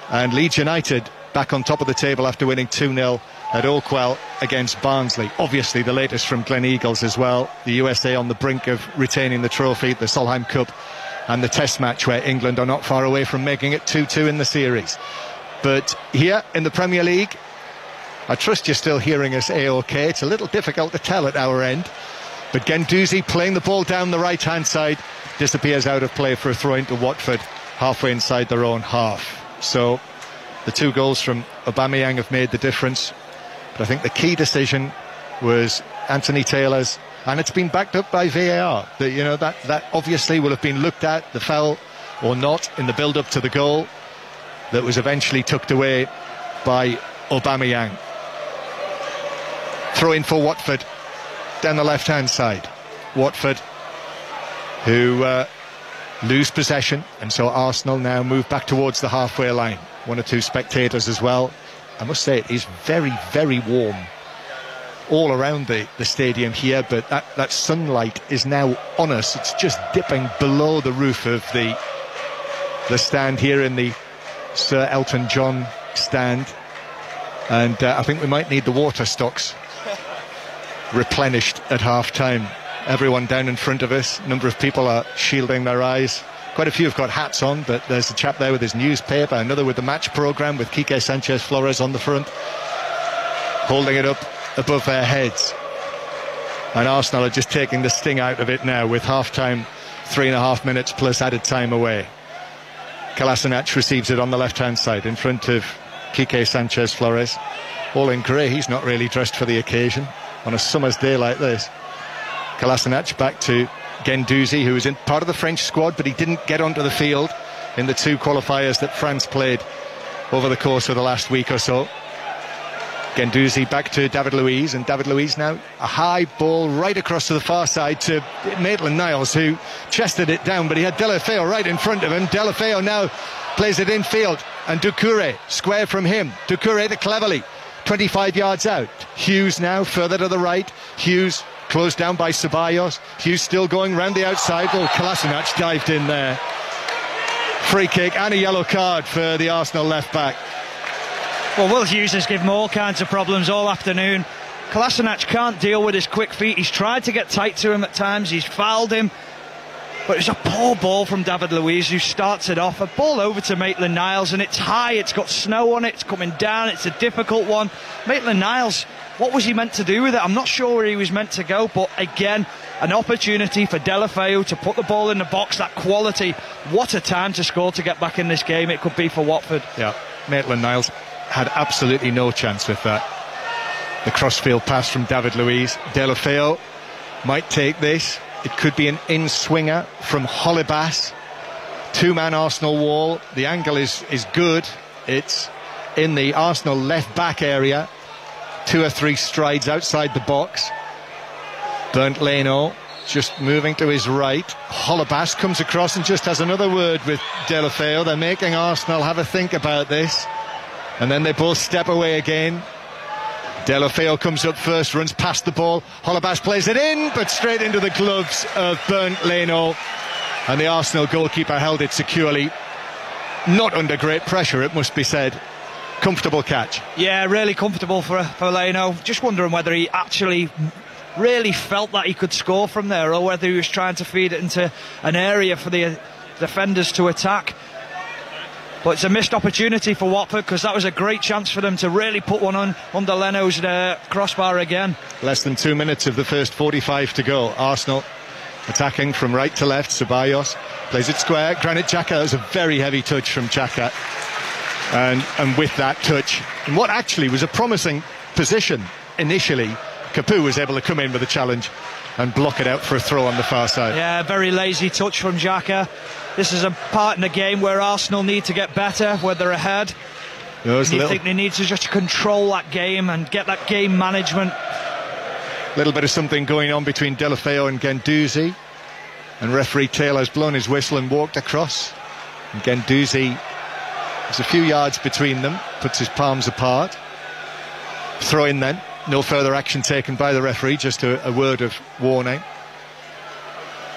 And Leeds United back on top of the table after winning 2-0 at Oakwell against Barnsley. Obviously the latest from Glen Eagles as well. The USA on the brink of retaining the trophy, the Solheim Cup, and the test match where England are not far away from making it 2-2 in the series. But here in the Premier League, I trust you're still hearing us A-OK. It's a little difficult to tell at our end. But Guendouzi playing the ball down the right-hand side, disappears out of play for a throw into Watford halfway inside their own half. So the 2 goals from Aubameyang have made the difference. But I think the key decision was Anthony Taylor's, and it's been backed up by VAR. That, you know, that obviously will have been looked at, the foul or not, in the build-up to the goal that was eventually tucked away by Aubameyang. Throw in for Watford down the left-hand side. Watford, who lose possession, and so Arsenal now move back towards the halfway line. 1 or 2 spectators as well. I must say it is very, very warm all around the stadium here, but that sunlight is now on us. It's just dipping below the roof of the stand here in the Sir Elton John stand, and I think we might need the water stocks replenished at half-time. Everyone down in front of us, a number of people are shielding their eyes. Quite a few have got hats on, but there's a chap there with his newspaper, another with the match programme with Quique Sanchez Flores on the front, holding it up above their heads. And Arsenal are just taking the sting out of it now with half-time, 3.5 minutes plus added time away. Kolasinac receives it on the left-hand side in front of Quique Sanchez Flores. All in grey, he's not really dressed for the occasion on a summer's day like this. Kolasinac back to Guendouzi, who was in part of the French squad, but he didn't get onto the field in the 2 qualifiers that France played over the course of the last week or so. Guendouzi back to David Luiz, and David Luiz now a high ball right across to the far side to Maitland-Niles, who chested it down, but he had Deulofeu right in front of him. Deulofeu now plays it infield, and Doucouré square from him. Doucouré to Cleverley, 25 yards out. Hughes now further to the right. Hughes closed down by Ceballos. Hughes still going round the outside. Oh, Kolasinac dived in there. Free kick and a yellow card for the Arsenal left back. Well, Will Hughes has given him all kinds of problems all afternoon. Kolasinac can't deal with his quick feet. He's tried to get tight to him at times. He's fouled him. But it's a poor ball from David Luiz, who starts it off. A ball over to Maitland-Niles, and it's high, it's got snow on it, it's coming down, it's a difficult one. Maitland-Niles, what was he meant to do with it? I'm not sure where he was meant to go, but again, an opportunity for Deulofeu to put the ball in the box, that quality. What a time to score to get back in this game it could be for Watford. Yeah, Maitland-Niles had absolutely no chance with that. The crossfield pass from David Luiz. Deulofeu might take this. It could be an in-swinger from Holebas. 2-man Arsenal wall. The angle is good. It's in the Arsenal left-back area. 2 or 3 strides outside the box. Bernd Leno just moving to his right. Holebas comes across and just has another word with Deulofeu. They're making Arsenal have a think about this. and then they both step away again. Deulofeu comes up first, runs past the ball. Holebas plays it in, but straight into the gloves of Bernd Leno, and the Arsenal goalkeeper held it securely. Not under great pressure, it must be said. Comfortable catch. Yeah, really comfortable for Leno. Just wondering whether he actually really felt that he could score from there, or whether he was trying to feed it into an area for the defenders to attack. But it's a missed opportunity for Watford, because that was a great chance for them to really put one on under Leno's crossbar again. Less than 2 minutes of the first 45 to go. Arsenal attacking from right to left. Ceballos plays it square. Granit Xhaka, that was a very heavy touch from Xhaka. And with that touch, in what actually was a promising position initially, Capoue was able to come in with a challenge and block it out for a throw on the far side. Yeah, very lazy touch from Xhaka. This is a part in the game where Arsenal need to get better, where they're ahead. I think they need to just control that game and get that game management. A little bit of something going on between Deulofeu and Guendouzi, and referee Taylor's blown his whistle and walked across. And Guendouzi, there's a few yards between them, puts his palms apart. Throw in then. No further action taken by the referee, just a word of warning.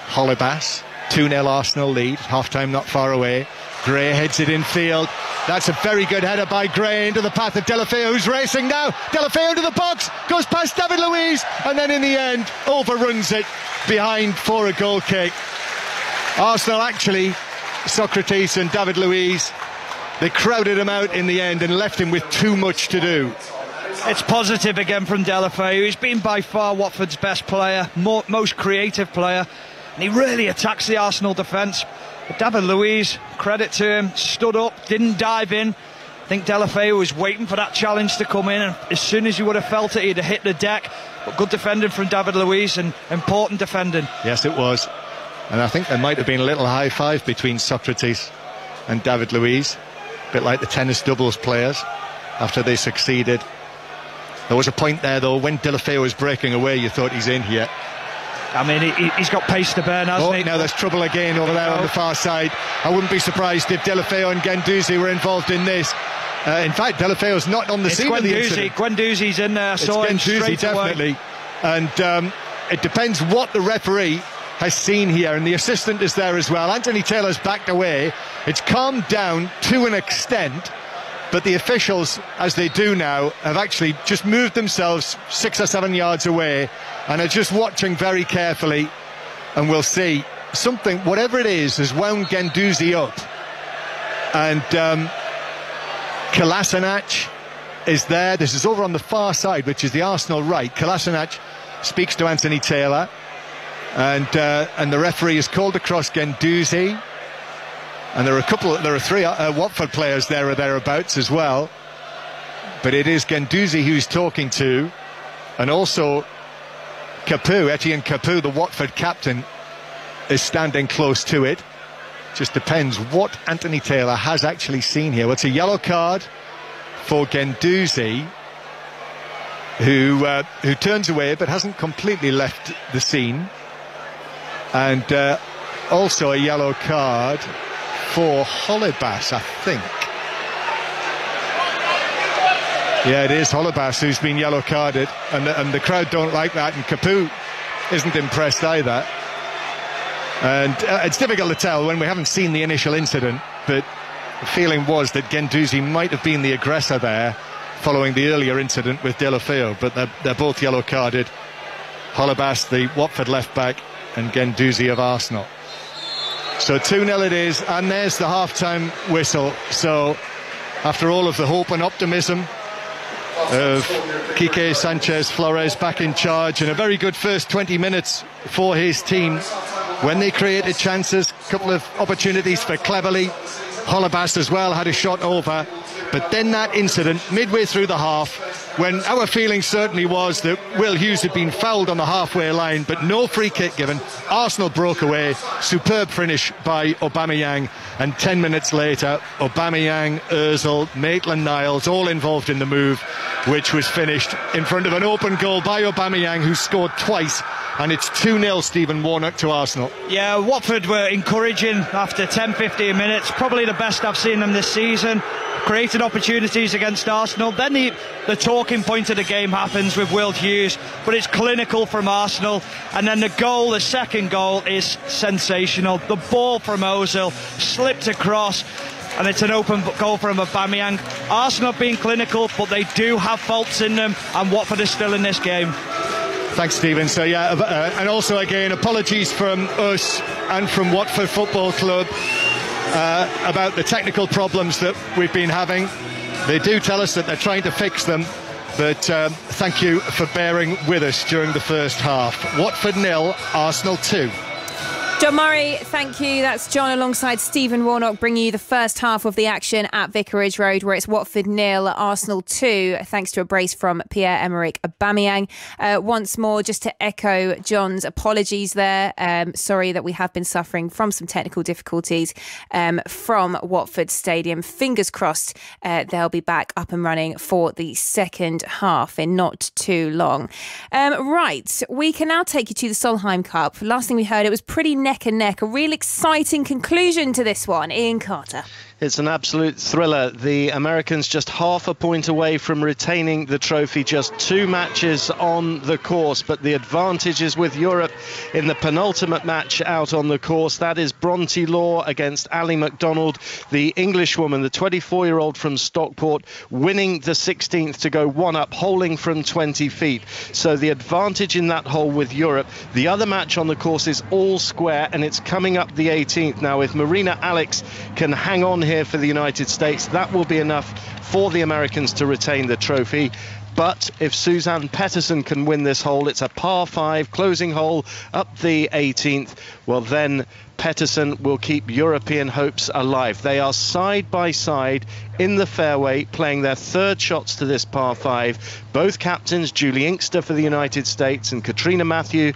Holebas, 2-0 Arsenal lead, half-time not far away. Gray heads it in field. That's a very good header by Gray into the path of Deulofeu, who's racing now. Deulofeu into the box, goes past David Luiz, and then in the end overruns it behind for a goal kick. Arsenal actually, Socrates and David Luiz, they crowded him out in the end and left him with too much to do. It's positive again from Deulofeu. He's been by far Watford's best player, most creative player, and he really attacks the Arsenal defence. But David Luiz, credit to him, stood up, didn't dive in. I think Deulofeu was waiting for that challenge to come in, and as soon as he would have felt it, he'd have hit the deck. But good defending from David Luiz, and important defending. Yes, it was. And I think there might have been a little high five between Socrates and David Luiz, a bit like the tennis doubles players after they succeeded. There was a point there, though, when Deulofeu was breaking away, you thought he's in here. I mean, he's got pace to burn, hasn't he? Now there's trouble again over there on the far side. I wouldn't be surprised if Deulofeu and Guendouzi were involved in this. In fact, Deulofeu's not on the scene of the incident. Guendouzi's in there, saw him straight definitely. Away. And it depends what the referee has seen here, and the assistant is there as well. Anthony Taylor's backed away. It's calmed down to an extent, but the officials, as they do now, have actually just moved themselves 6 or 7 yards away and are just watching very carefully, and we'll see. Something, whatever it is, has wound Guendouzi up. And Kolasinac is there. This is over on the far side, which is the Arsenal right. Kolasinac speaks to Anthony Taylor, and the referee is called across Guendouzi. And there are three Watford players there or thereabouts as well. But it is Guendouzi who's talking to, and also Capoue, Etienne Capoue, the Watford captain, is standing close to it. Just depends what Anthony Taylor has actually seen here. Well, it's a yellow card for Guendouzi, who turns away but hasn't completely left the scene. And also a yellow card for Holebas, I think. Yeah, it is Holebas who's been yellow carded, and the crowd don't like that, and Capoue isn't impressed either. And it's difficult to tell when we haven't seen the initial incident, but the feeling was that Guendouzi might have been the aggressor there following the earlier incident with Deulofeu, but they're both yellow carded. Holebas, the Watford left back, and Guendouzi of Arsenal. So 2-0 it is, and there's the half-time whistle. So after all of the hope and optimism of Quique Sanchez Flores back in charge, and a very good first 20 minutes for his team when they created chances, a couple of opportunities for Cleverley. Holebas as well had a shot over, but then that incident midway through the half, when our feeling certainly was that Will Hughes had been fouled on the halfway line, but no free kick given. Arsenal broke away. Superb finish by Aubameyang, and 10 minutes later, Aubameyang, Ozil, Maitland-Niles all involved in the move, which was finished in front of an open goal by Aubameyang, who scored twice. And it's 2-0, Stephen Warnock, to Arsenal. Yeah, Watford were encouraging after 10-15 minutes. Probably the best I've seen them this season. Created opportunities against Arsenal. Then the talking point of the game happens with Will Hughes, but it's clinical from Arsenal. And then the second goal, is sensational. The ball from Ozil slipped across, and it's an open goal from Aubameyang. Arsenal have been clinical, but they do have faults in them, and Watford is still in this game. Thanks, Stephen. So, yeah, and also, again, apologies from us and from Watford Football Club about the technical problems that we've been having. They do tell us that they're trying to fix them, but thank you for bearing with us during the first half. Watford 0, Arsenal 2. John Murray, thank you. That's John alongside Stephen Warnock bringing you the first half of the action at Vicarage Road, where it's Watford 0, Arsenal 2, thanks to a brace from Pierre-Emerick Aubameyang. Once more, just to echo John's apologies there. Sorry that we have been suffering from some technical difficulties from Watford Stadium. Fingers crossed they'll be back up and running for the second half in not too long. Right, we can now take you to the Solheim Cup. Last thing we heard, it was pretty neck and neck. A real exciting conclusion to this one. Ian Carter. It's an absolute thriller. The Americans just half a point away from retaining the trophy, just 2 matches on the course, but the advantage is with Europe in the penultimate match out on the course. That is Bronte Law against Ali MacDonald, the Englishwoman, the 24-year-old from Stockport, winning the 16th to go 1 up, holing from 20 feet. So the advantage in that hole with Europe. The other match on the course is all square, and it's coming up the 18th. Now, if Marina Alex can hang on here for the United States, that will be enough for the Americans to retain the trophy. But if Suzanne Pettersen can win this hole, it's a par 5 closing hole up the 18th, well then Pettersen will keep European hopes alive. They are side by side in the fairway, playing their third shots to this par 5. Both captains, Julie Inkster for the United States and Katrina Matthew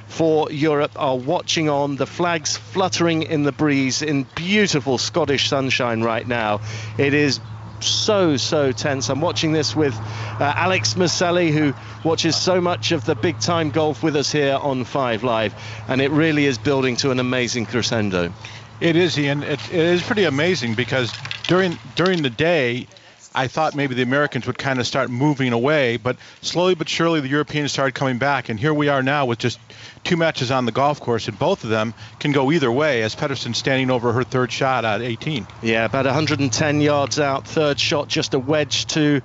for Europe, are watching on, the flags fluttering in the breeze in beautiful Scottish sunshine right now. It is so tense. I'm watching this with Alex Maselli, who watches so much of the big time golf with us here on 5 Live, and it really is building to an amazing crescendo. It is, Ian. It is pretty amazing, because during the day I thought maybe the Americans would kind of start moving away, but slowly but surely the Europeans started coming back, and here we are now with just 2 matches on the golf course, and both of them can go either way, as Pettersen standing over her third shot at 18. Yeah, about 110 yards out, third shot, just a wedge to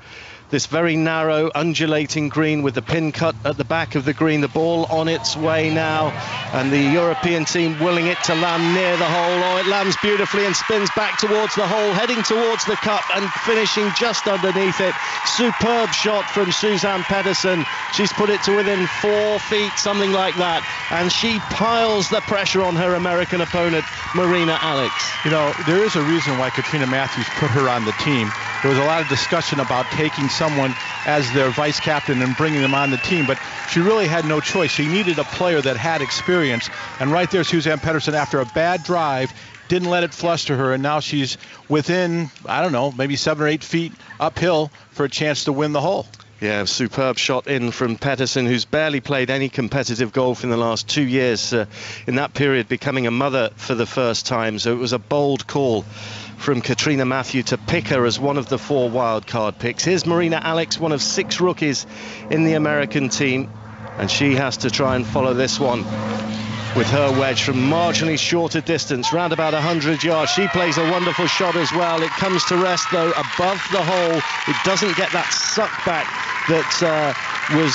this very narrow, undulating green with the pin cut at the back of the green. The ball on its way now, and the European team willing it to land near the hole. Oh, it lands beautifully and spins back towards the hole, heading towards the cup and finishing just underneath it. Superb shot from Suzanne Pettersen. She's put it to within 4 feet, something like that, and she piles the pressure on her American opponent, Marina Alex. You know, there is a reason why Katrina Matthews put her on the team. There was a lot of discussion about taking someone as their vice captain and bringing them on the team, but she really had no choice. She needed a player that had experience, and right there Suzanne Pettersen, after a bad drive, didn't let it fluster her, and now she's within, I don't know, maybe 7 or 8 feet uphill for a chance to win the hole. Yeah, superb shot in from Pettersen, who's barely played any competitive golf in the last 2 years, in that period becoming a mother for the first time. So it was a bold call from Katrina Matthew to pick her as one of the 4 wildcard picks. Here's Marina Alex, one of 6 rookies in the American team, and she has to try and follow this one with her wedge from marginally shorter distance, round about 100 yards. She plays a wonderful shot as well. It comes to rest, though, above the hole. It doesn't get that suck back that was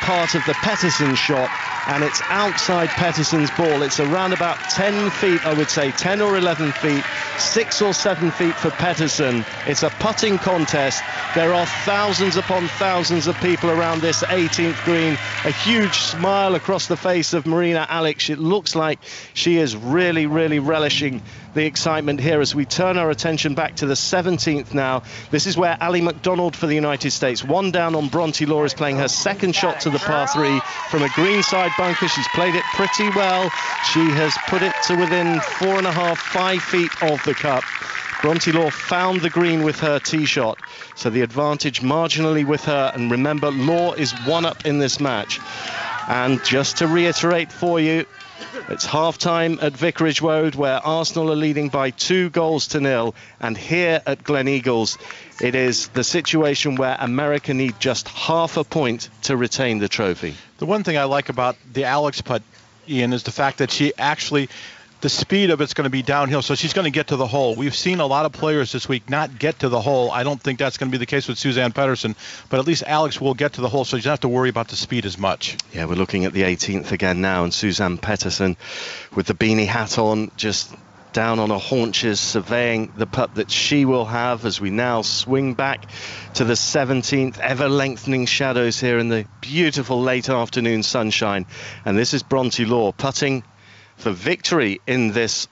part of the Pettersen shot, and it's outside Pettersson's ball. It's around about 10 feet, I would say, 10 or 11 feet, 6 or 7 feet for Pettersson. It's a putting contest. There are thousands upon thousands of people around this 18th green. A huge smile across the face of Marina Alex. It looks like she is really, really relishing the excitement here as we turn our attention back to the 17th now. This is where Ali McDonald for the United States, one down on Bronte Law, is playing her second shot to the par 3 from a greenside bunker. She's played it pretty well. She has put it to within 4.5, 5 feet of the cup. Bronte Law found the green with her tee shot, so the advantage marginally with her. And remember, Law is one up in this match. And just to reiterate for you, it's half-time at Vicarage Road, where Arsenal are leading by 2-0. And here at Gleneagles, it is the situation where America need just half a point to retain the trophy. The one thing I like about the Alex putt, Ian, is the fact that she actually, the speed of it's going to be downhill, so she's going to get to the hole. We've seen a lot of players this week not get to the hole. I don't think that's going to be the case with Suzann Pettersson, but at least Alex will get to the hole, so you don't have to worry about the speed as much. Yeah, we're looking at the 18th again now, and Suzann Pettersson with the beanie hat on, just down on her haunches, surveying the putt that she will have as we now swing back to the 17th. Ever lengthening shadows here in the beautiful late afternoon sunshine. And this is Bronte Law putting for victory in this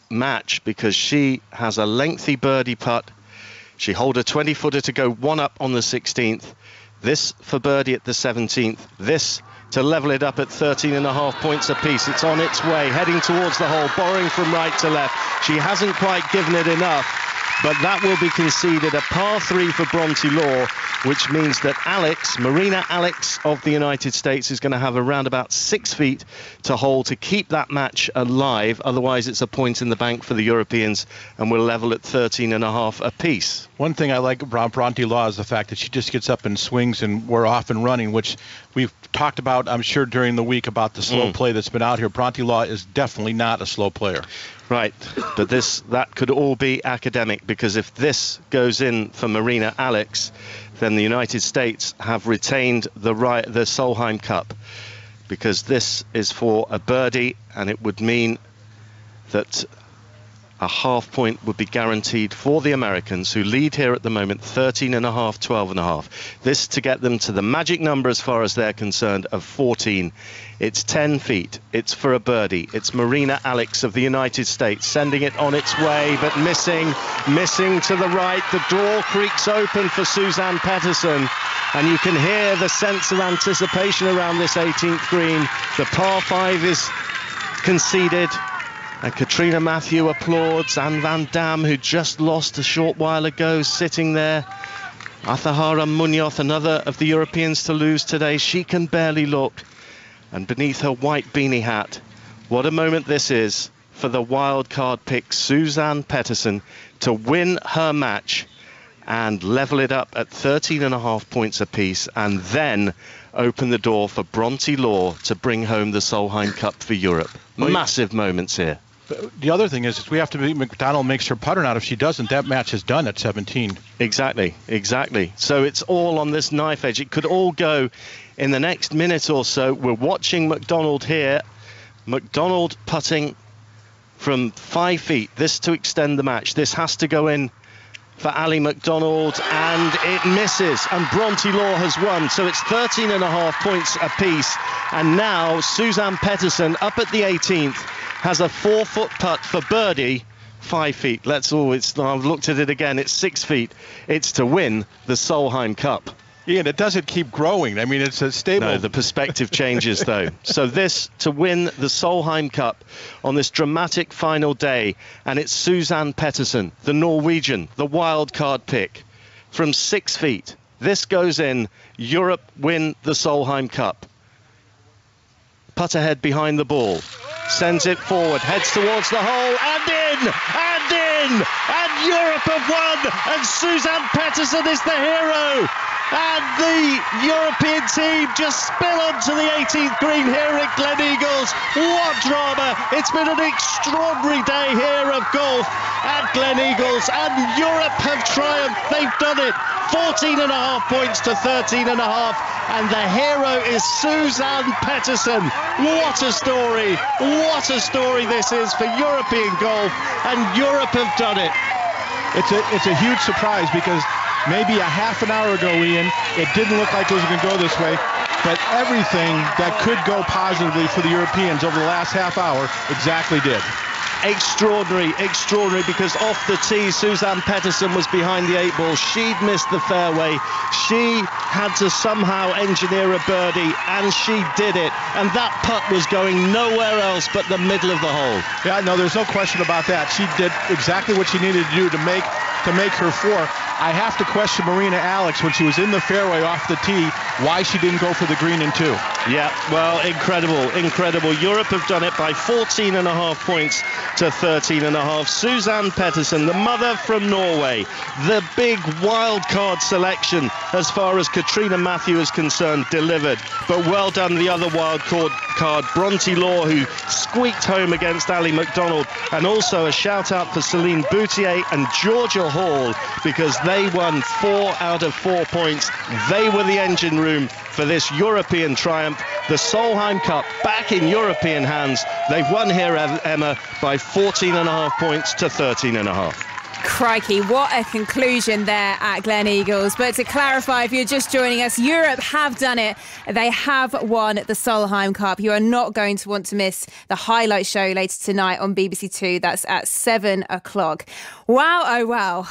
match, because she has a lengthy birdie putt. She holed a 20-footer to go one up on the 16th. This for birdie at the 17th. This to level it up at 13.5 points apiece. It's on its way, heading towards the hole, borrowing from right to left. She hasn't quite given it enough, but that will be conceded. A par 3 for Bronte Law, which means that Marina Alex of the United States, is going to have around about 6 feet to hold to keep that match alive. Otherwise, it's a point in the bank for the Europeans, and we'll level at 13.5 apiece. One thing I like about Bronte Law is the fact that she just gets up and swings, and we're off and running, which we've talked about, I'm sure, during the week about the slow play that's been out here. Bronte Law is definitely not a slow player. Right, but that could all be academic, because if this goes in for Marina Alex, then the United States have retained the Solheim Cup, because this is for a birdie, and it would mean that a half point would be guaranteed for the Americans, who lead here at the moment 13.5, 12.5. This to get them to the magic number, as far as they're concerned, of 14. It's 10 feet. It's for a birdie. It's Marina Alex of the United States sending it on its way, but missing to the right. The door creaks open for Suzann Pettersson, and you can hear the sense of anticipation around this 18th green. The par 5 is conceded. And Katrina Matthew applauds. Anne van Dam, who just lost a short while ago, sitting there. Athahara Munoz, another of the Europeans to lose today. She can barely look. And beneath her white beanie hat, what a moment this is for the wild card pick Suzann Pettersson to win her match and level it up at 13.5 points apiece, and then open the door for Bronte Law to bring home the Solheim Cup for Europe. Massive moments here. The other thing is we have to be, McDonald makes her putter out. If she doesn't, that match is done at 17. Exactly. So it's all on this knife edge. It could all go in the next minute or so. We're watching McDonald here. McDonald putting from 5 feet. This to extend the match. This has to go in for Ali McDonald, and it misses, and Bronte Law has won. So it's 13.5 points apiece, and now Suzann Pettersson up at the 18th has a 4-foot putt for birdie, 5 feet. I've looked at it again, it's 6 feet. It's to win the Solheim Cup. Yeah, and it doesn't keep growing. I mean, it's a stable. No, the perspective changes, though. So this to win the Solheim Cup on this dramatic final day, and it's Suzann Pettersson, the Norwegian, the wild card pick, from 6 feet. This goes in. Europe win the Solheim Cup. Putt ahead behind the ball. Sends it forward, heads towards the hole, and in! And Europe have won, and Suzann Pettersson is the hero. And the European team just spill onto the 18th green here at Gleneagles. What drama! It's been an extraordinary day here of golf at Gleneagles, and Europe have triumphed. They've done it. 14.5 points to 13.5, and the hero is Suzanne Pettersen. What a story! What a story this is for European golf, and Europe have done it. It's a huge surprise because maybe a half an hour ago, Ian, it didn't look like it was going to go this way. But everything that could go positively for the Europeans over the last half hour exactly did. Extraordinary, because off the tee, Suzanne Pettersen was behind the 8 ball. She'd missed the fairway. She had to somehow engineer a birdie, and she did it. And that putt was going nowhere else but the middle of the hole. Yeah, no, there's no question about that. She did exactly what she needed to do to make her 4. I have to question Marina Alex when she was in the fairway off the tee, why she didn't go for the green in 2. Yeah, well, incredible. Europe have done it by 14.5 points to 13.5. Suzanne Pettersen, the mother from Norway, the big wild card selection as far as Katrina Matthew is concerned, delivered. But well done the other wild card, Bronte Law, who squeaked home against Ali McDonald. And also a shout out for Celine Boutier and Georgia Hall, because they won 4 out of 4 points. They were the engine room for this European triumph. The Solheim Cup back in European hands. They've won here, Emma, by 14.5 points to 13.5. Crikey, what a conclusion there at Gleneagles. But to clarify, if you're just joining us, Europe have done it. They have won the Solheim Cup. You are not going to want to miss the highlight show later tonight on BBC Two. That's at 7 o'clock. Wow, oh wow.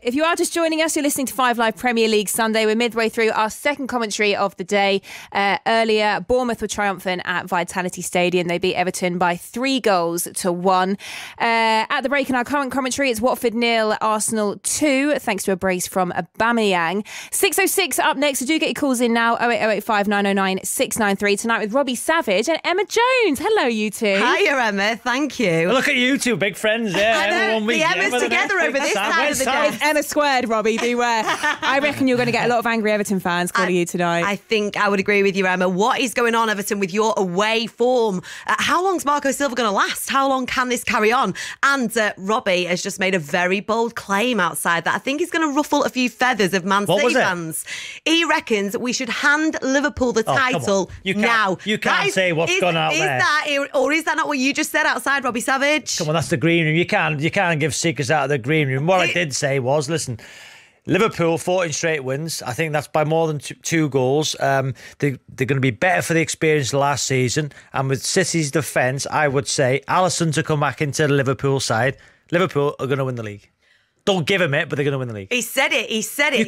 If you are just joining us, you're listening to 5 Live Premier League Sunday. We're midway through our second commentary of the day. Earlier, Bournemouth were triumphant at Vitality Stadium. They beat Everton by 3-1. At the break in our current commentary, it's Watford 0, Arsenal 2, thanks to a brace from Aubameyang. 6:06 up next, so do get your calls in now, 08085 909 693. Tonight with Robbie Savage and Emma Jones. Hello, you two. Hiya, Emma, thank you. Look at you two, big friends there. I know, the Emma's together over this side of the day. Emma squared, Robbie, beware. I reckon you're going to get a lot of angry Everton fans calling you tonight. I think I would agree with you, Emma. What is going on, Everton, with your away form? How long's Marco Silva going to last? How long can this carry on? And Robbie has just made a very bold claim outside that I think is going to ruffle a few feathers of Man City fans. He reckons we should hand Liverpool the title now. You can't say what's gone out there. Is that not what you just said outside, Robbie Savage? Come on, that's the green room. You can't give secrets out of the green room. What I did say was, listen, Liverpool 14 straight wins. I think that's by more than 2 goals. They're going to be better for the experience last season. And with City's defence, I would say Alisson to come back into the Liverpool side. Liverpool are going to win the league. Don't give him it, but they're going to win the league. He said it. You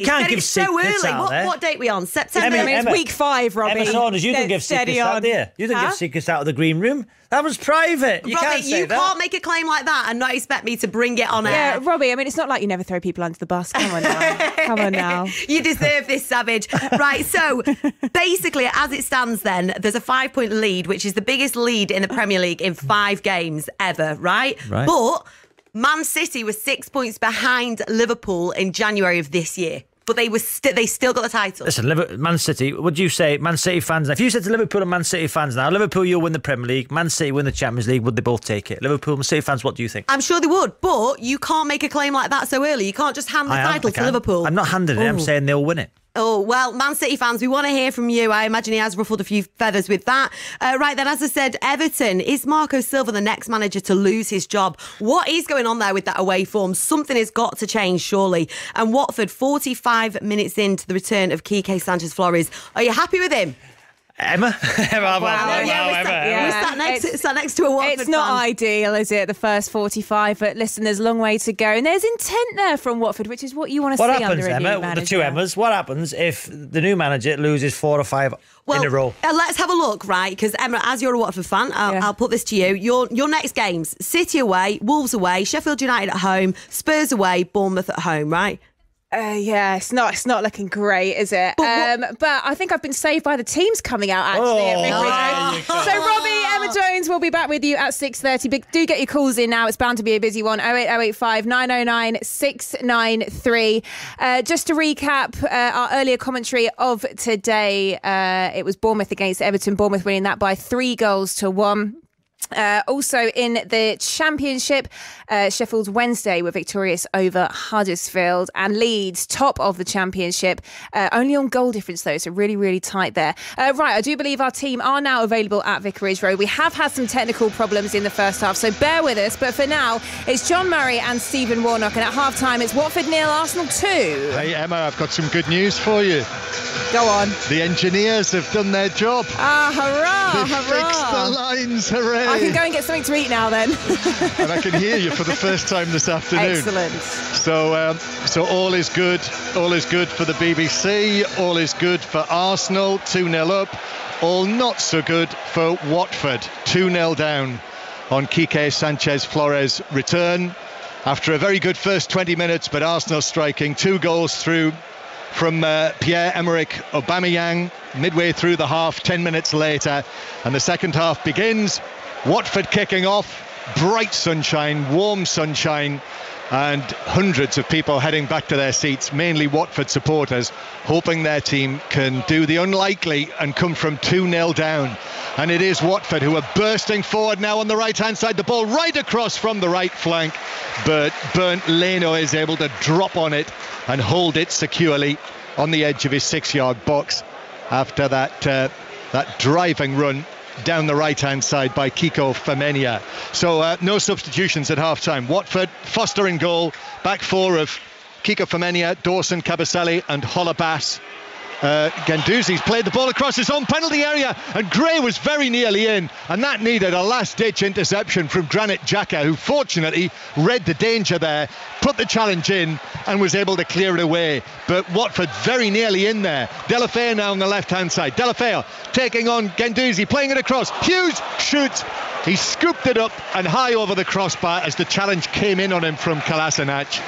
can't give secrets out there. What date are we on? September? It's week 5, Robbie. Emma Saunders, you don't give secrets out there. You don't give secrets out of the green room. That was private. Robbie, you can't make a claim like that and not expect me to bring it on air. Yeah, Robbie, I mean, it's not like you never throw people under the bus. Come on now. Come on now. You deserve this, Savage. Right, so basically, as it stands then, there's a 5-point lead, which is the biggest lead in the Premier League in 5 games ever, right? But Man City was 6 points behind Liverpool in January of this year. But they still got the title. Listen, Man City, would you say, Man City fans, if you said to Liverpool and Man City fans now, Liverpool, you'll win the Premier League, Man City win the Champions League, would they both take it? Liverpool and City fans, what do you think? I'm sure they would, but you can't make a claim like that so early. You can't just hand the title to Liverpool. I'm not handing it, I'm saying they'll win it. Oh, well, Man City fans, we want to hear from you. I imagine he has ruffled a few feathers with that. Right then, as I said, Everton, is Marco Silva the next manager to lose his job? What is going on there with that away form? Something has got to change, surely. And Watford, 45 minutes into the return of Quique Sanchez-Flores. Are you happy with him? Emma? We sat next to a Watford It's not fan. ideal, is it, the first 45? But listen, there's a long way to go. And there's intent there from Watford, which is what you want to see happens, under a new Emma, manager. the two Emmas, what happens if the new manager loses 4 or 5 in a row? Let's have a look, right? Because, Emma, as you're a Watford fan, I'll put this to you. Your next games, City away, Wolves away, Sheffield United at home, Spurs away, Bournemouth at home, right? Yeah, it's not looking great, is it? But I think I've been saved by the teams coming out, actually, at Vicarage Road. So Robbie, Emma Jones will be back with you at 6:30. But do get your calls in now. It's bound to be a busy one. 08085 909 693. Just to recap our earlier commentary of today, it was Bournemouth against Everton. Bournemouth winning that by 3-1. Also in the Championship, Sheffield Wednesday were victorious over Huddersfield, and Leeds top of the Championship, only on goal difference though, so really, really tight there. Right, I do believe our team are now available at Vicarage Road. We have had some technical problems in the first half, so bear with us, but for now it's John Murray and Stephen Warnock, and at half time it's Watford 0, Arsenal 2. Hey Emma, I've got some good news for you. Go on. The engineers have done their job. Hurrah, They've fixed the lines, hooray. I can go and get something to eat now then. And I can hear you for the first time this afternoon. Excellent. So all is good. All is good for the BBC. All is good for Arsenal, 2-0 up. All not so good for Watford, 2-0 down on Quique Sanchez-Flores' return. After a very good first 20 minutes, but Arsenal striking 2 goals through from Pierre-Emerick Aubameyang midway through the half, 10 minutes later, and the second half begins. Watford kicking off, bright sunshine, warm sunshine, and hundreds of people heading back to their seats, mainly Watford supporters, hoping their team can do the unlikely and come from 2-0 down. And it is Watford who are bursting forward now on the right-hand side. The ball right across from the right flank, but Bernd Leno is able to drop on it and hold it securely on the edge of his 6-yard box after that driving run down the right-hand side by Kiko Femenia. So no substitutions at half-time. Watford, Foster in goal, back 4 of Kiko Femenia, Dawson, Kabasele and Holebas. Guendouzi's played the ball across his own penalty area, and Gray was very nearly in, and that needed a last-ditch interception from Granit Xhaka, who fortunately read the danger there, put the challenge in and was able to clear it away. But Watford very nearly in there. Deulofeu now on the left-hand side. Deulofeu taking on Guendouzi, playing it across. Hughes shoots. He scooped it up and high over the crossbar as the challenge came in on him from Kolasinac,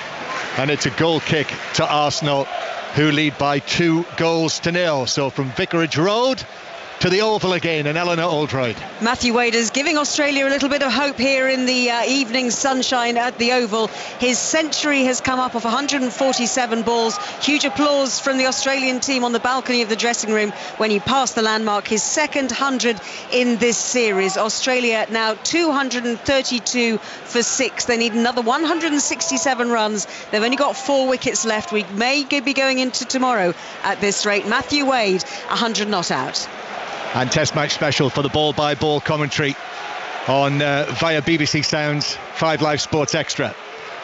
and it's a goal kick to Arsenal, who lead by 2-0. So from Vicarage Road to the Oval again, and Eleanor Oldroyd. Matthew Wade is giving Australia a little bit of hope here in the evening sunshine at the Oval. His century has come up of 147 balls. Huge applause from the Australian team on the balcony of the dressing room when he passed the landmark, his second 100 in this series. Australia now 232 for 6. They need another 167 runs. They've only got 4 wickets left. We may be going into tomorrow at this rate. Matthew Wade, 100 not out. And Test Match Special for the ball-by-ball commentary on via BBC Sounds 5 Live Sports Extra.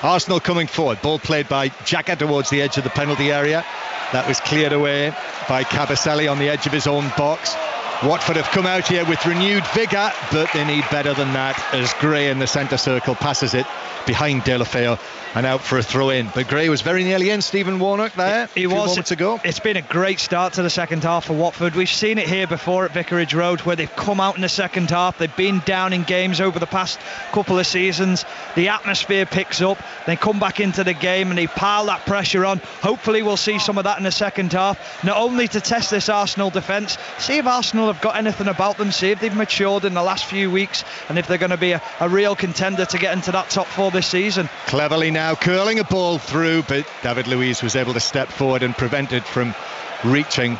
Arsenal coming forward, ball played by Xhaka towards the edge of the penalty area. That was cleared away by Kabasele on the edge of his own box. Watford have come out here with renewed vigour, but they need better than that, as Gray in the centre circle passes it behind Deulofeu and out for a throw-in. But Gray was very nearly in, Stephen Warnock, there he was moments ago. It's been a great start to the second half for Watford. We've seen it here before at Vicarage Road, where they've come out in the second half. They've been down in games over the past couple of seasons. The atmosphere picks up. They come back into the game and they pile that pressure on. Hopefully we'll see some of that in the second half, not only to test this Arsenal defence, see if Arsenal have got anything about them, see if they've matured in the last few weeks, and if they're going to be a real contender to get into that top 4 this season. Cleverly now curling a ball through, but David Luiz was able to step forward and prevent it from reaching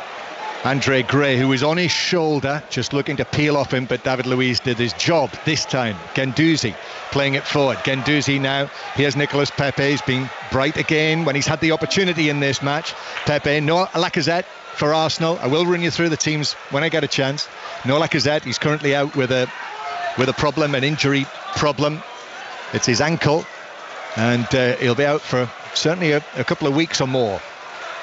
Andre Gray, who was on his shoulder just looking to peel off him, but David Luiz did his job this time. Guendouzi playing it forward. Guendouzi now, here's Nicolas Pepe. He's been bright again when he's had the opportunity in this match. Pepe, no Lacazette for Arsenal. I will run you through the teams when I get a chance. No Lacazette, he's currently out with a problem, an injury problem. It's his ankle, and he'll be out for certainly a couple of weeks or more.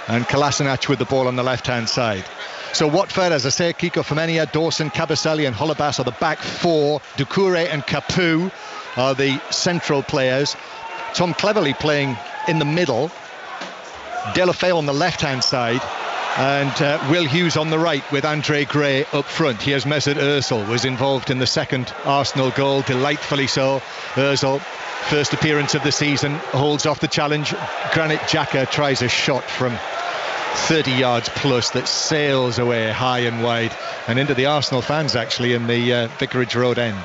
And Kolasinac with the ball on the left-hand side. So Watford, as I say, Kiko Femenia, Dawson, Kabasele and Holebas are the back 4. Doucouré and Capoue are the central players. Tom Cleverley playing in the middle. Deulofeu on the left-hand side. And Will Hughes on the right with Andre Gray up front. Here's Mesut Ozil, was involved in the second Arsenal goal, delightfully so. Ozil, first appearance of the season, holds off the challenge. Granit Xhaka tries a shot from 30 yards plus that sails away high and wide and into the Arsenal fans actually in the Vicarage Road end.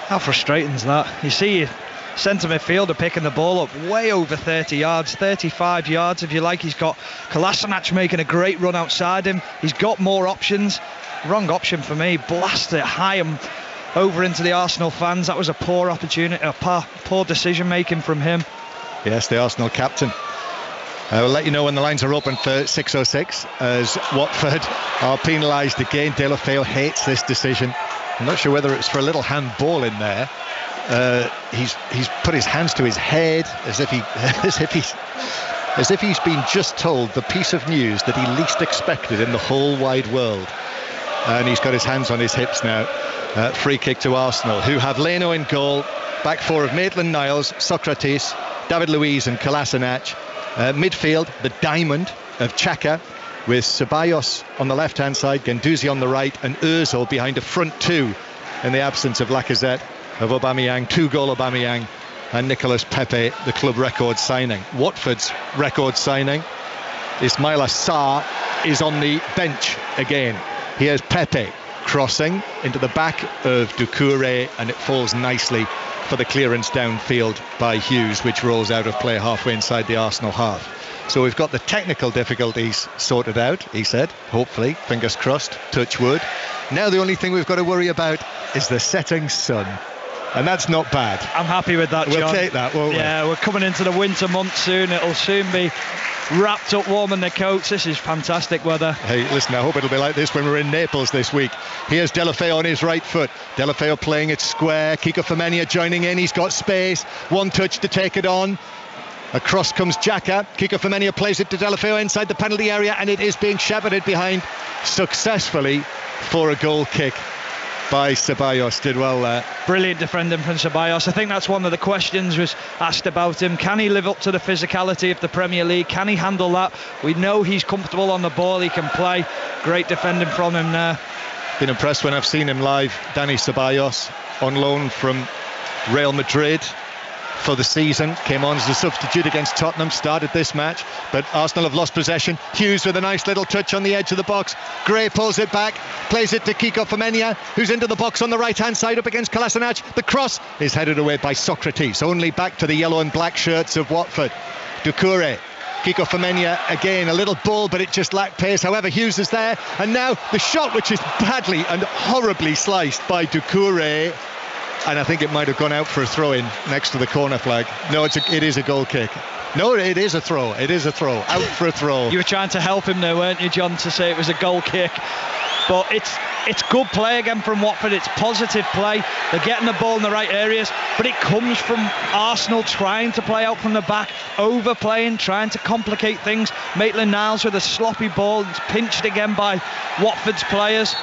How frustrating is that? You see your centre midfielder picking the ball up way over 30 yards, 35 yards if you like. He's got Kolasinac making a great run outside him. He's got more options. Wrong option for me. Blast it high and over into the Arsenal fans. That was a poor opportunity, a poor decision making from him. Yes, the Arsenal captain. We'll let you know when the lines are open for 6:06 as Watford are penalised again. Deulofeu hates this decision. I'm not sure whether it's for a little handball in there. He's put his hands to his head as if he's been just told the piece of news that he least expected in the whole wide world. And he's got his hands on his hips now. Free kick to Arsenal, who have Leno in goal. Back four of Maitland-Niles, Socrates, David Luiz and Kolasinac. Midfield, the diamond of Xhaka, with Ceballos on the left-hand side, Guendouzi on the right, and Ozil behind a front two in the absence of Lacazette, of Aubameyang, 2-goal Aubameyang, and Nicolas Pepe, the club record signing. Watford's record signing, Ismaila Sarr, is on the bench again. Here's Pepe crossing into the back of Doucouré, and it falls nicely for the clearance downfield by Hughes, which rolls out of play halfway inside the Arsenal half. So we've got the technical difficulties sorted out, he said, hopefully, fingers crossed, touch wood. Now the only thing we've got to worry about is the setting sun. And that's not bad. I'm happy with that, John. We'll take that, won't we? Yeah, we're coming into the winter months soon. It'll soon be wrapped up warm in the coats. This is fantastic weather. Hey, listen, I hope it'll be like this when we're in Naples this week. Here's Deulofeu on his right foot. Deulofeu playing it square. Kiko Femenia joining in. He's got space. One touch to take it on. Across comes Xhaka. Kiko Femenia plays it to Deulofeu inside the penalty area, and it is being shepherded behind successfully for a goal kick by Ceballos. Did well there. Brilliant defending from Ceballos. I think that's one of the questions was asked about him. Can he live up to the physicality of the Premier League? Can he handle that? We know he's comfortable on the ball. He can play. Great defending from him there. Been impressed when I've seen him live. Dani Ceballos on loan from Real Madrid for the season, came on as a substitute against Tottenham, started this match, but Arsenal have lost possession. Hughes with a nice little touch on the edge of the box. Gray pulls it back, plays it to Kiko Femenia, who's into the box on the right hand side up against Kolasinac. The cross is headed away by Socrates, only back to the yellow and black shirts of Watford. Doucouré, Kiko Femenia again, a little ball, but it just lacked pace. However, Hughes is there, and now the shot, which is badly and horribly sliced by Doucouré. And I think it might have gone out for a throw-in next to the corner flag. No, it is a goal kick. No, it is a throw. It is a throw. Out for a throw. You were trying to help him there, weren't you, John, to say it was a goal kick. But it's good play again from Watford. It's positive play. They're getting the ball in the right areas. But it comes from Arsenal trying to play out from the back, overplaying, trying to complicate things. Maitland-Niles with a sloppy ball. It's pinched again by Watford's players.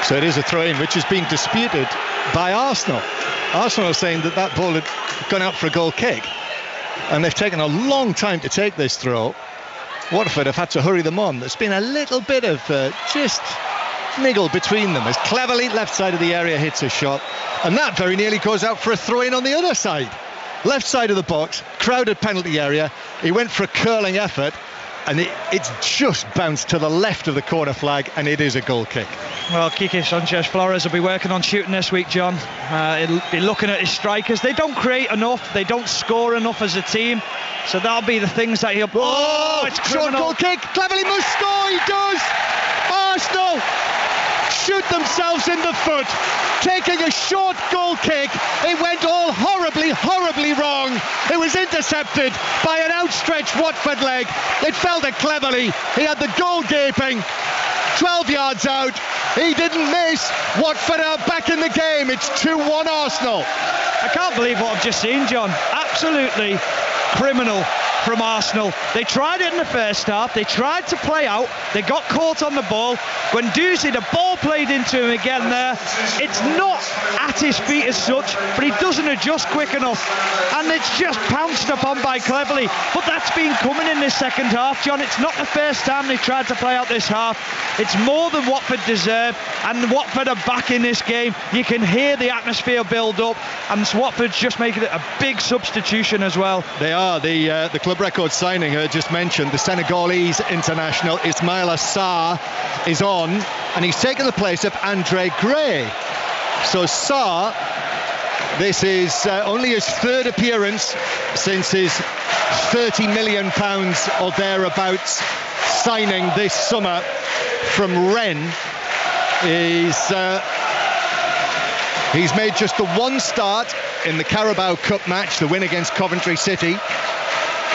So it is a throw-in, which has been disputed by Arsenal. Arsenal are saying that ball had gone out for a goal kick, and they've taken a long time to take this throw. Watford have had to hurry them on. There's been a little bit of just niggle between them as cleverly left side of the area hits a shot, and that very nearly goes out for a throw-in on the other side. Left side of the box, crowded penalty area. He went for a curling effort, and it's just bounced to the left of the corner flag, and it is a goal kick. Well, Quique Sanchez-Flores will be working on shooting this week, John. He'll be looking at his strikers. They don't create enough. They don't score enough as a team. So that'll be the things that he'll... Oh, it's short goal kick. Cleverly must score. He does. Arsenal shoot themselves in the foot, taking a short goal kick. It went all horribly, horribly wrong. It was intercepted by an outstretched Watford leg. It fell to Cleverly. He had the goal gaping. 12 yards out. He didn't miss. Watford are back in the game. It's 2-1 Arsenal. I can't believe what I've just seen, John. Absolutely criminal from Arsenal. They tried it in the first half. They tried to play out. They got caught on the ball. Guendouzi, the ball played into him again there. It's not at his feet as such, but he doesn't adjust quick enough, and it's just pounced upon by Cleverley. But that's been coming in this second half, John. It's not the first time they tried to play out this half. It's more than Watford deserve, and Watford are back in this game. You can hear the atmosphere build up, and Watford's just making it a big substitution as well. They are. The club record signing I just mentioned, the Senegalese international Ismaila Sarr is on, and he's taken the place of Andre Gray. So Sarr, this is only his third appearance since his £30 million or thereabouts signing this summer from Rennes. He's made just the one start in the Carabao Cup match, the win against Coventry City.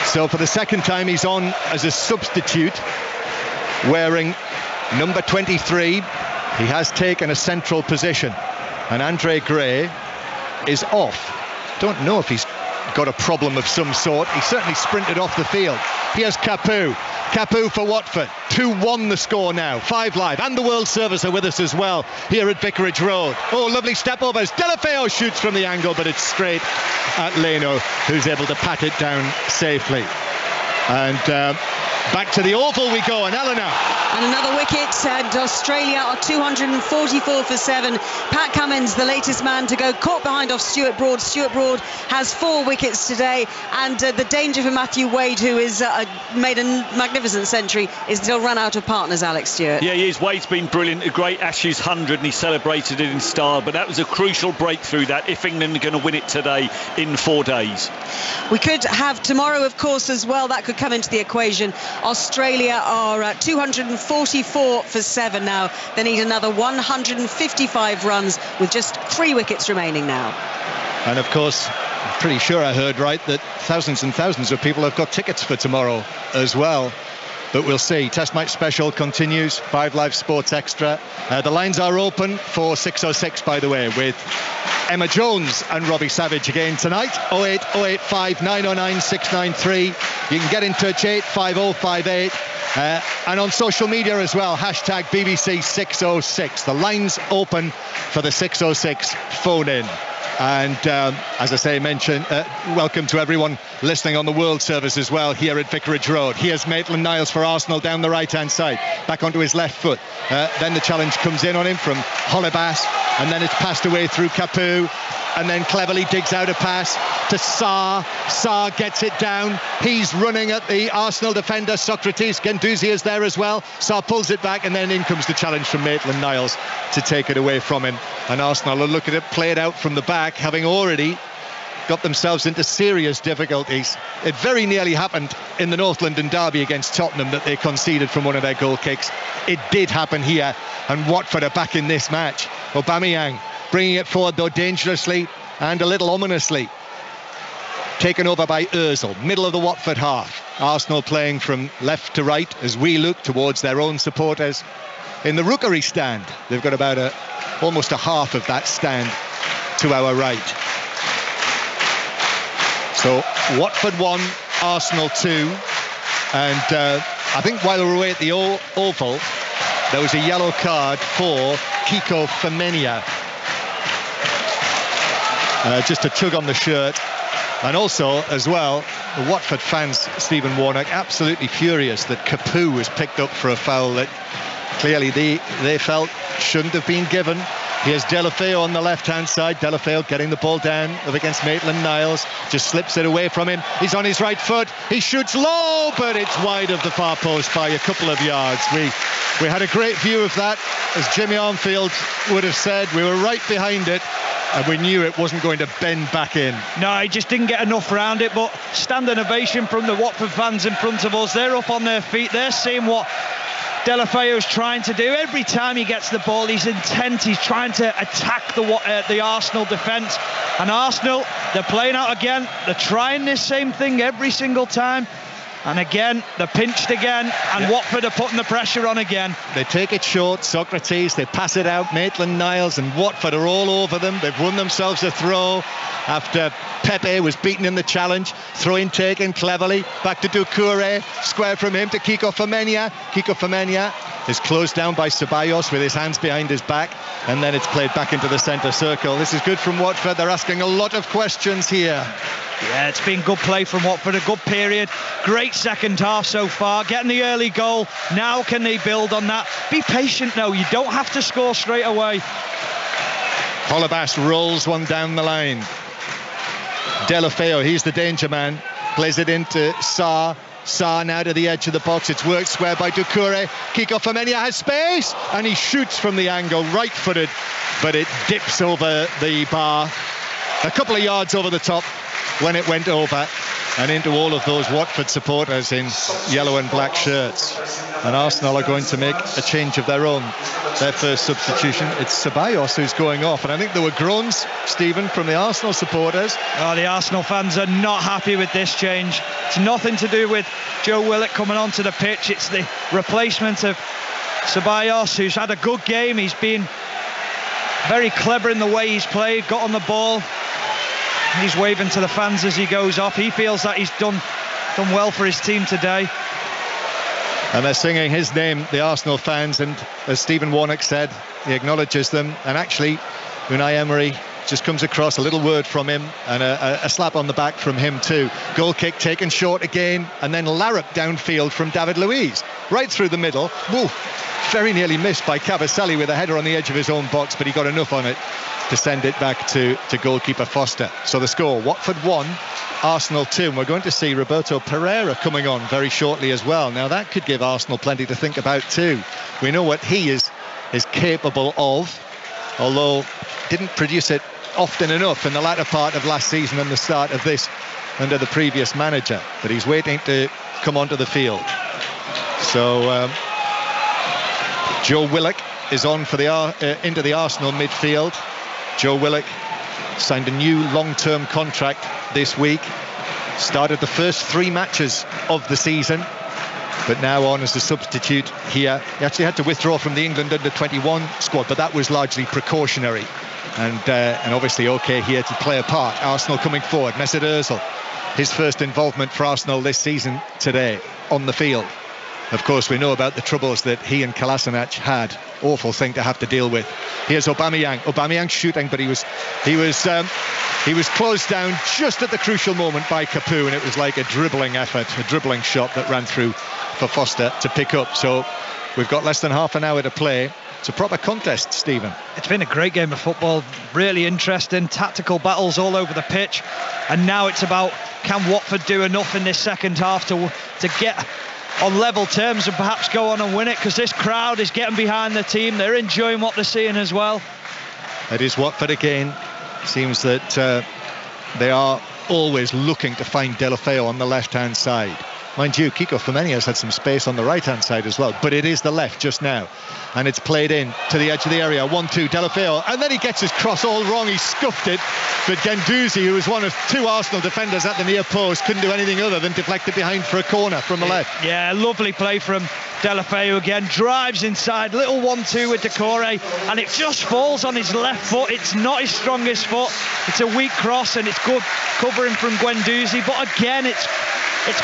So for the second time he's on as a substitute, wearing number 23. He has taken a central position, and Andre Gray is off. Don't know if he's got a problem of some sort. He certainly sprinted off the field. Here's Capoue. Capoue for Watford. 2-1 the score now. 5 Live and the World Service are with us as well here at Vicarage Road. Oh, lovely step overs. Delafeo shoots from the angle, but it's straight at Leno, who's able to pat it down safely. And back to the Oval we go, and Eleanor. And another wicket, and Australia are 244 for 7. Pat Cummins, the latest man to go, caught behind off Stuart Broad. Stuart Broad has 4 wickets today, and the danger for Matthew Wade, who is made a magnificent century, is still run out of partners, Alex Stewart. Yeah, he is. Wade's been brilliant, a great Ashes 100, and he celebrated it in style, but that was a crucial breakthrough, that, if England are going to win it today in 4 days. We could have tomorrow, of course, as well. That could come into the equation. Australia are 244 for 7 now. They need another 155 runs with just 3 wickets remaining now. And of course, I'm pretty sure I heard right that thousands and thousands of people have got tickets for tomorrow as well. But we'll see. Test match special continues. 5 Live Sports Extra. The lines are open for 606, by the way, with Emma Jones and Robbie Savage again tonight. 08 085 909 693. You can get in touch 85058. And on social media as well, hashtag BBC 606. The lines open for the 606 phone in. And as I say, welcome to everyone listening on the World Service as well here at Vicarage Road. Here's Maitland-Niles for Arsenal down the right-hand side, back onto his left foot. Then the challenge comes in on him from Holebas, and then it's passed away through Capoue, and then cleverly digs out a pass to Sarr. Sarr gets it down. He's running at the Arsenal defender, Socrates. Guendouzi is there as well. Sarr pulls it back, and then in comes the challenge from Maitland-Niles to take it away from him. And Arsenal will look at it played out from the back, having already got themselves into serious difficulties. It very nearly happened in the North London derby against Tottenham that they conceded from one of their goal kicks. It did happen here, and Watford are back in this match. Aubameyang bringing it forward, though dangerously and a little ominously. Taken over by Ozil, middle of the Watford half. Arsenal playing from left to right as we look towards their own supporters in the Rookery stand. They've got about almost a half of that stand to our right. So Watford 1, Arsenal 2, and I think while we were away at the Oval, there was a yellow card for Kiko Femenia. Just a tug on the shirt. And also, as well, the Watford fans, Stephen Warnock, absolutely furious that Capoue was picked up for a foul that clearly they felt shouldn't have been given. Here's Delafeo on the left-hand side. Delafeo getting the ball down up against Maitland-Niles. Just slips it away from him. He's on his right foot. He shoots low, but it's wide of the far post by a couple of yards. We had a great view of that. As Jimmy Armfield would have said, we were right behind it, and we knew it wasn't going to bend back in. No, he just didn't get enough around it, but standing ovation from the Watford fans in front of us. They're up on their feet. They're seeing what Delafeo's trying to do. Every time he gets the ball, he's intent. He's trying to attack the Arsenal defence. And Arsenal, they're playing out again. They're trying this same thing every single time. And again, they're pinched again, and Watford are putting the pressure on again. They take it short, Socrates, they pass it out, Maitland-Niles, and Watford are all over them. They've won themselves a throw after Pepe was beaten in the challenge. Throw-in taken cleverly, back to Doucouré, square from him to Kiko Femenia. Kiko Femenia is closed down by Ceballos with his hands behind his back, and then it's played back into the centre circle. This is good from Watford. They're asking a lot of questions here. Yeah, it's been good play from Watford, a good period. Great second half so far, getting the early goal. Now can they build on that? Be patient though, you don't have to score straight away. Holebas rolls one down the line. Deulofeu, he's the danger man. Plays it into Sarr. Sarr now to the edge of the box. It's worked square by Doucouré. Kiko Femenia has space, and he shoots from the angle, right-footed, but it dips over the bar. A couple of yards over the top when it went over and into all of those Watford supporters in yellow and black shirts. And Arsenal are going to make a change of their own. Their first substitution, it's Ceballos who's going off, and I think there were groans, Stephen, from the Arsenal supporters. Oh, the Arsenal fans are not happy with this change. It's nothing to do with Joe Willock coming onto the pitch. It's the replacement of Ceballos, who's had a good game. He's been very clever in the way he's played, got on the ball. He's waving to the fans as he goes off. He feels that he's done well for his team today. And they're singing his name, the Arsenal fans, and as Stephen Warnock said, he acknowledges them. And actually, Unai Emery just comes across a little word from him and a slap on the back from him too. Goal kick taken short again, and then Larrop downfield from David Luiz, right through the middle. Woo, very nearly missed by Cavaselli with a header on the edge of his own box, but he got enough on it to send it back to goalkeeper Foster. So the score, Watford 1, Arsenal 2, and we're going to see Roberto Pereira coming on very shortly as well. Now that could give Arsenal plenty to think about too. We know what he is capable of, although didn't produce it often enough in the latter part of last season and the start of this under the previous manager, but he's waiting to come onto the field. So Joe Willock is on for the into the Arsenal midfield. Joe Willock signed a new long-term contract this week, started the first 3 matches of the season, but now on as a substitute here. He actually had to withdraw from the England under-21 squad, but that was largely precautionary, and obviously okay here to play a part. Arsenal coming forward. Mesut Ozil, his first involvement for Arsenal this season today on the field. Of course, we know about the troubles that he and Kolasinac had. Awful thing to have to deal with. Here's Aubameyang. Aubameyang shooting, but he was closed down just at the crucial moment by Capoue, and it was like a dribbling effort, a dribbling shot that ran through for Foster to pick up. So we've got less than half an hour to play. It's a proper contest, Stephen. It's been a great game of football, really interesting, tactical battles all over the pitch, and now it's about, can Watford do enough in this second half to get on level terms and perhaps go on and win it, because this crowd is getting behind the team. They're enjoying what they're seeing as well. It is Watford again. Seems that they are always looking to find Deulofeu on the left-hand side. Mind you, Kiko Femenia has had some space on the right-hand side as well, but it is the left just now. And it's played in to the edge of the area. 1-2, Deulofeu, and then he gets his cross all wrong. He scuffed it, but Guendouzi, who was one of 2 Arsenal defenders at the near post, couldn't do anything other than deflect it behind for a corner from the left. Yeah, lovely play from Deulofeu again. Drives inside, little 1-2 with Doucouré, and it just falls on his left foot. It's not his strongest foot. It's a weak cross, and it's good covering from Guendouzi. But again, it's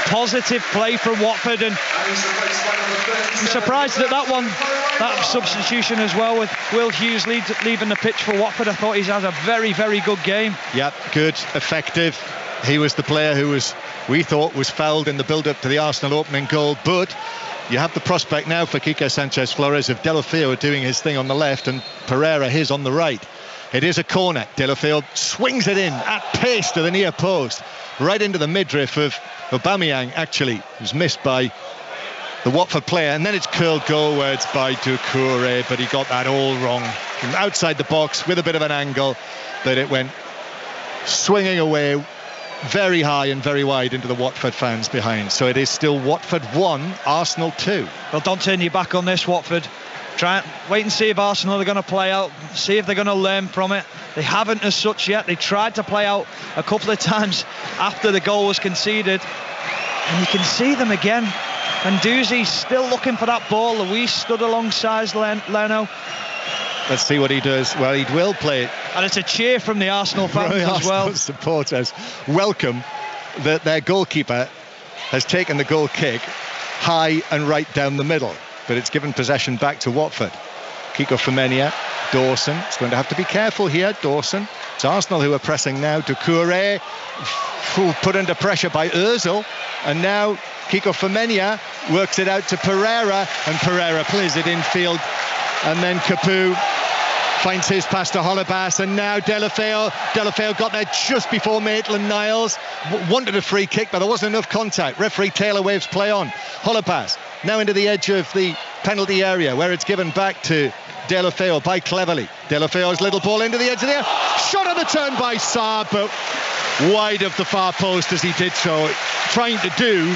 positive play from Watford, and I'm surprised at that substitution as well, with Will Hughes leaving the pitch for Watford. I thought he's had a very, very good game. Yeah, good, effective. He was the player who we thought was fouled in the build-up to the Arsenal opening goal, but you have the prospect now for Quique Sanchez-Flores of Deulofeu doing his thing on the left and Pereira his on the right. It is a corner. Deulofeu swings it in at pace to the near post, right into the midriff of Aubameyang, actually, who's missed by the Watford player, and then it's curled goalwards by Doucouré, but he got that all wrong from outside the box with a bit of an angle, but it went swinging away very high and very wide into the Watford fans behind. So it is still Watford 1, Arsenal 2. Well, don't turn your back on this, Watford. Wait and see if Arsenal are going to play out, see if they're going to learn from it. They haven't as such yet. They tried to play out a couple of times after the goal was conceded. And you can see them again. And Doozy's still looking for that ball. Luis stood alongside Leno. Let's see what he does. Well, he will play it. And it's a cheer from the Arsenal fans as well. Supporters welcome that their goalkeeper has taken the goal kick high and right down the middle, but it's given possession back to Watford. Kiko Femenia, Dawson. It's going to have to be careful here, Dawson. It's Arsenal who are pressing now. Doucouré put under pressure by Ozil, and now Kiko Femenia works it out to Pereira, and Pereira plays it infield, and then Capoue finds his pass to Holebas, and now Delafeu got there just before Maitland-Niles, wanted a free kick, but there wasn't enough contact. Referee Taylor waves play on. Holebas now into the edge of the penalty area, where it's given back to Delafeu by Cleverley. Delafeu's little ball into the edge of the air, shot on the turn by Sarr, but wide of the far post as he did so, trying to do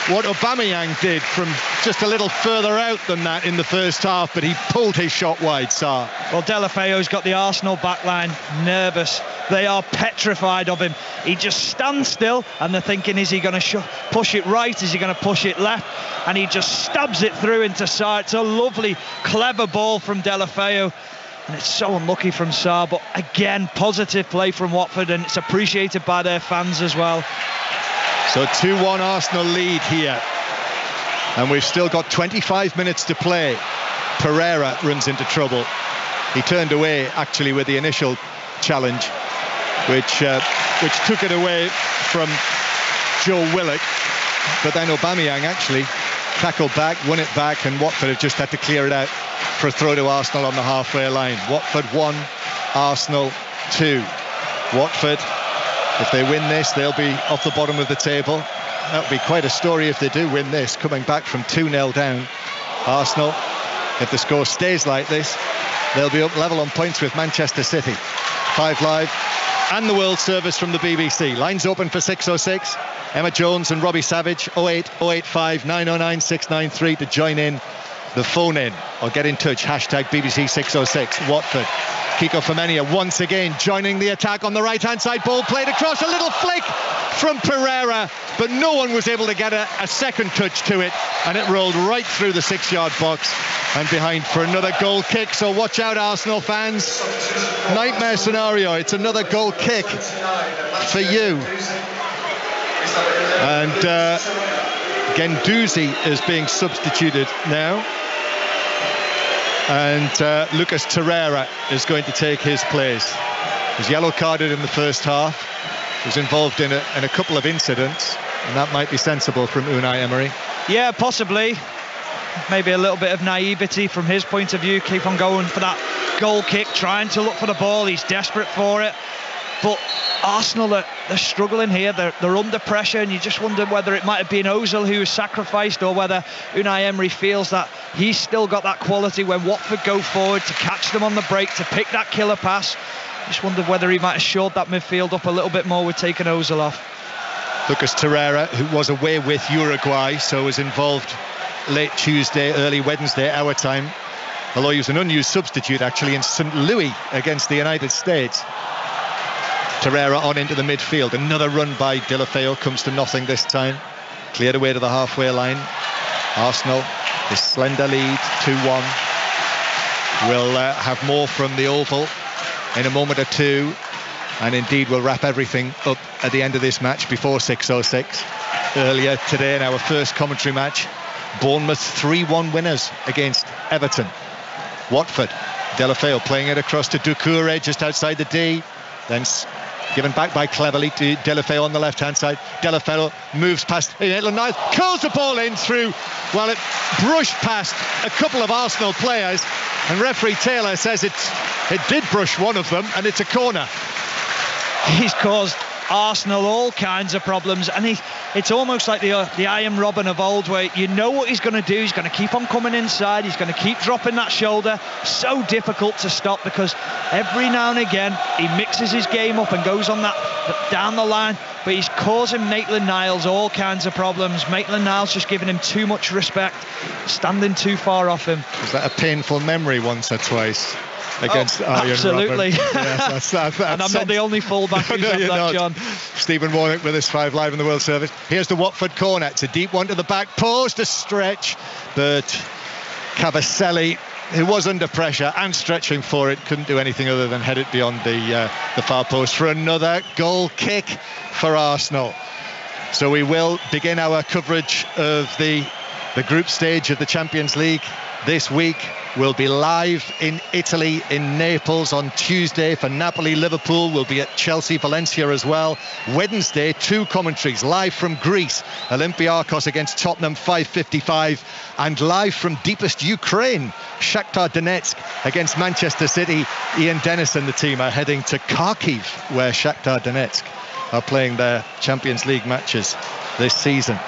what Aubameyang did from just a little further out than that in the first half, but he pulled his shot wide, Sarr. Well, Delafeu's got the Arsenal backline nervous. They are petrified of him. He just stands still, and they're thinking, is he going to push it right? Is he going to push it left? And he just stabs it through into Sarr. It's a lovely, clever ball from Delafeu. And it's so unlucky from Sarr, but again, positive play from Watford, and it's appreciated by their fans as well. So 2-1 Arsenal lead here, and we've still got 25 minutes to play. Pereira runs into trouble. He turned away actually with the initial challenge, which took it away from Joe Willock, but then Aubameyang actually tackled back, won it back, and Watford have just had to clear it out for a throw to Arsenal on the halfway line. Watford 1, Arsenal 2. Watford, if they win this, they'll be off the bottom of the table. That would be quite a story if they do win this, coming back from 2-0 down. Arsenal, if the score stays like this, they'll be up level on points with Manchester City. 5 Live and the World Service from the BBC. Lines open for 606. Emma Jones and Robbie Savage, 08 085 909 693 to join in the phone in or get in touch. Hashtag BBC 606. Watford. Kiko Femenia once again joining the attack on the right hand side. Ball played across, a little flick from Pereira, but no one was able to get a second touch to it, and it rolled right through the 6-yard box and behind for another goal kick. So watch out, Arsenal fans. Nightmare scenario. It's another goal kick for you. And Guendouzi is being substituted now, and Lucas Torreira is going to take his place. He was yellow carded in the first half. He was involved in a couple of incidents, and that might be sensible from Unai Emery. Yeah, possibly. Maybe a little bit of naivety from his point of view. Keep on going for that goal kick, trying to look for the ball. He's desperate for it. But Arsenal, they're struggling here. They're under pressure, and you just wonder whether it might have been Ozil who was sacrificed, or whether Unai Emery feels that he's still got that quality when Watford go forward to catch them on the break, to pick that killer pass. Just wondered whether he might have shored that midfield up a little bit more with taking Ozil off. Lucas Torreira, who was away with Uruguay, so was involved late Tuesday, early Wednesday, our time. Although he was an unused substitute actually in St. Louis against the United States. Torreira on into the midfield. Another run by Delafeu, comes to nothing this time. Cleared away to the halfway line. Arsenal, this slender lead, 2-1. We'll have more from the Oval in a moment or two, and indeed we'll wrap everything up at the end of this match before 6:06. Earlier today in our first commentary match, Bournemouth 3-1 winners against Everton. Watford, Delafeu playing it across to Doucouré just outside the D, then given back by Cleverley to Delafeu on the left-hand side. Delafeu moves past Maitland-Niles, curls the ball in through, well, it brushed past a couple of Arsenal players, and referee Taylor says it did brush one of them, and it's a corner. He's caused Arsenal all kinds of problems, and it's almost like the Iron Robin of old, where you know what he's going to do. He's going to keep on coming inside, he's going to keep dropping that shoulder. So difficult to stop, because every now and again he mixes his game up and goes on that down the line, but he's causing Maitland-Niles all kinds of problems. Maitland-Niles just giving him too much respect, standing too far off him. Was that a painful memory once or twice against Iron absolutely. Robin? Yes, that's and I'm not the only fullback who's had that, John. Stephen Warnock with us 5 Live in the World Service. Here's the Watford corner. It's a deep one to the back post, a stretch, but Cavaselli, who was under pressure and stretching for it, couldn't do anything other than head it beyond the far post for another goal kick for Arsenal. So we will begin our coverage of the group stage of the Champions League this week. We'll be live in Italy, in Naples on Tuesday for Napoli-Liverpool. We'll be at Chelsea-Valencia as well. Wednesday, 2 commentaries live from Greece. Olympiacos against Tottenham, 5:55. And live from deepest Ukraine, Shakhtar Donetsk against Manchester City. Ian Dennis and the team are heading to Kharkiv, where Shakhtar Donetsk are playing their Champions League matches this season.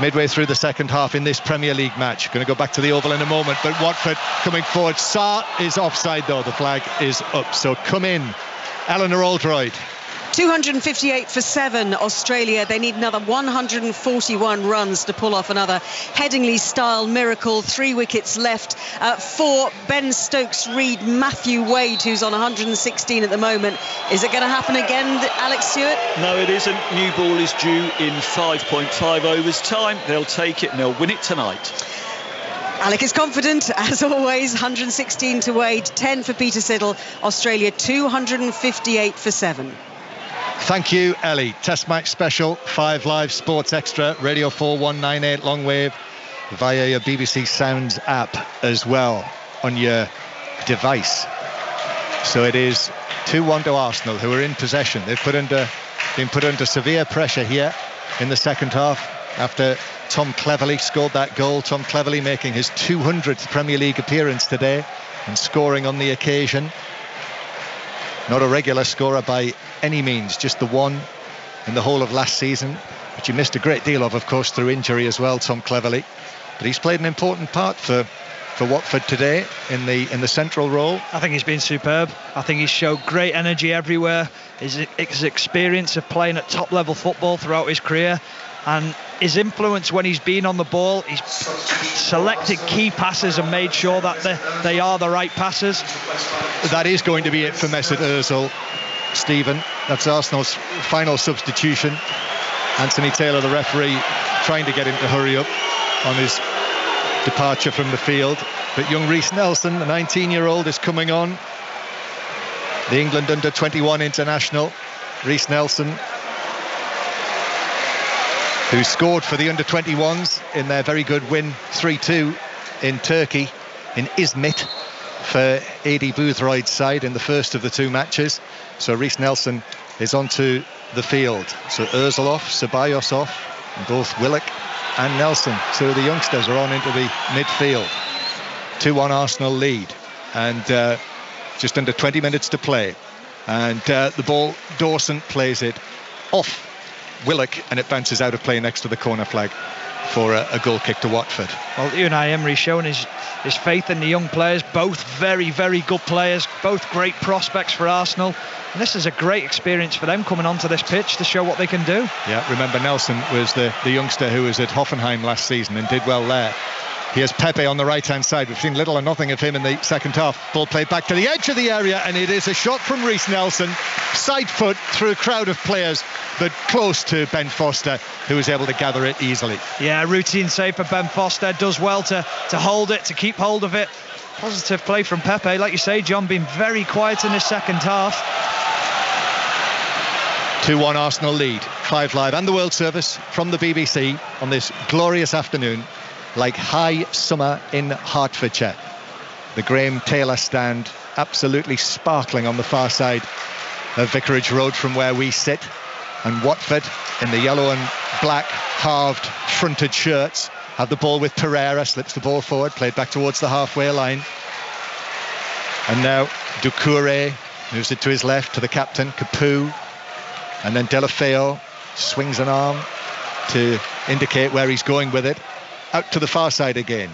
Midway through the second half in this Premier League match. Going to go back to the Oval in a moment, but Watford coming forward. Sarr is offside though, the flag is up, so come in. Eleanor Oldroyd. 258 for 7, Australia. They need another 141 runs to pull off another Headingley-style miracle. 3 wickets left for Ben Stokes-Reid, Matthew Wade, who's on 116 at the moment. Is it going to happen again, Alex Stewart? No, it isn't. New ball is due in 5.5 overs time. They'll take it and they'll win it tonight. Alec is confident, as always. 116 to Wade, 10 for Peter Siddle. Australia 258 for 7. Thank you, Ellie. Test match special, 5 Live Sports Extra, Radio 4 198 longwave, via your BBC Sounds app as well on your device. So it is 2-1 to Arsenal, who are in possession. They've been put under severe pressure here in the second half after Tom Cleverley scored that goal. Tom Cleverley making his 200th Premier League appearance today and scoring on the occasion. Not a regular scorer by any means, just the one in the whole of last season, which he missed a great deal of course, through injury as well, Tom Cleverley. But he's played an important part for Watford today in the central role. I think he's been superb. I think he's showed great energy everywhere. His experience of playing at top level football throughout his career, and his influence when he's been on the ball. He's selected key passes and made sure that they are the right passes. That is going to be it for Mesut Ozil, Stephen. That's Arsenal's final substitution. Anthony Taylor, the referee, trying to get him to hurry up on his departure from the field. But young Reece Nelson, the 19-year-old, is coming on. The England under-21 international, Reece Nelson, who scored for the under-21s in their very good win 3-2 in Turkey, in Izmit, for Adi Boothroyd's side in the first of the 2 matches. So Reece Nelson is onto the field. So Ozil off, Ceballos off, and both Willock and Nelson, 2 of the youngsters, are on into the midfield. 2-1 Arsenal lead, and just under 20 minutes to play. And the ball, Dawson plays it off Willock, and it bounces out of play next to the corner flag for a goal kick to Watford. Well, Unai Emery showing his faith in the young players, both very, very good players, both great prospects for Arsenal. And this is a great experience for them coming onto this pitch to show what they can do. Yeah, remember Nelson was the youngster who was at Hoffenheim last season and did well there. Here's Pepe on the right-hand side. We've seen little or nothing of him in the second half. Ball played back to the edge of the area, and it is a shot from Reece Nelson. Side foot through a crowd of players, but close to Ben Foster, who was able to gather it easily. Yeah, routine save for Ben Foster. Does well to hold it, to keep hold of it. Positive play from Pepe. Like you say, John, been very quiet in this second half. 2-1 Arsenal lead. 5 Live and the World Service from the BBC on this glorious afternoon, like high summer in Hertfordshire. The Graham Taylor stand absolutely sparkling on the far side of Vicarage Road from where we sit, and Watford in the yellow and black halved fronted shirts have the ball with Pereira, slips the ball forward, played back towards the halfway line, and now Doucouré moves it to his left to the captain Capoue, and then Delafeo swings an arm to indicate where he's going with it. Out to the far side again.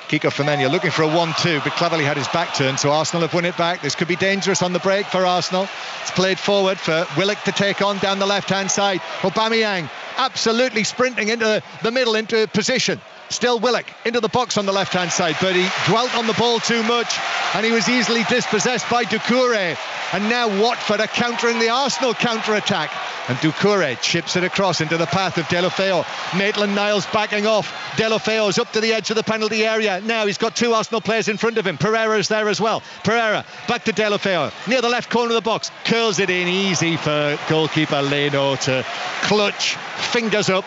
Kiko Femenia looking for a 1-2, but cleverly had his back turned, so Arsenal have won it back. This could be dangerous on the break for Arsenal. It's played forward for Willock to take on down the left-hand side. Aubameyang absolutely sprinting into the middle, into position. Still Willock into the box on the left-hand side, but he dwelt on the ball too much, and he was easily dispossessed by Doucouré. And now Watford are countering the Arsenal counter-attack. And Doucouré chips it across into the path of Deulofeu. Maitland-Niles backing off. Deulofeu's up to the edge of the penalty area. Now he's got two Arsenal players in front of him. Pereira's there as well. Pereira back to Deulofeu near the left corner of the box. Curls it in easy for goalkeeper Leno to clutch, fingers up,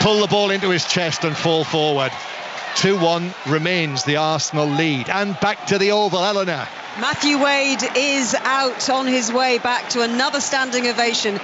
pull the ball into his chest and fall forward. 2-1 remains the Arsenal lead. And back to the Oval, Eleanor. Matthew Wade is out on his way back to another standing ovation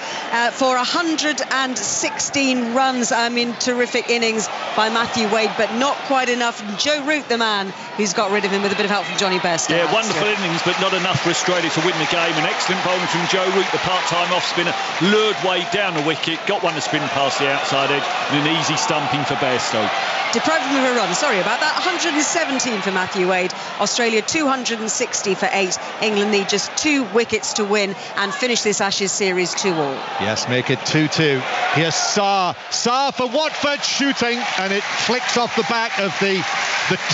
for 116 runs. I mean, terrific innings by Matthew Wade, but not quite enough. Joe Root, the man who's got rid of him with a bit of help from Johnny Best. Yeah, wonderful innings, but not enough for Australia to win the game. An excellent bowling from Joe Root, the part-time off-spinner, lured Wade down the wicket, got one to spin past the outside edge, and an easy stumping for Bairstow. Deprived him of a run, sorry about that. 117 for Matthew Wade. Australia 260 for 8. England need just 2 wickets to win and finish this Ashes series 2-2. Yes, make it 2-2. Here's Sarr for Watford, shooting, and it flicks off the back of the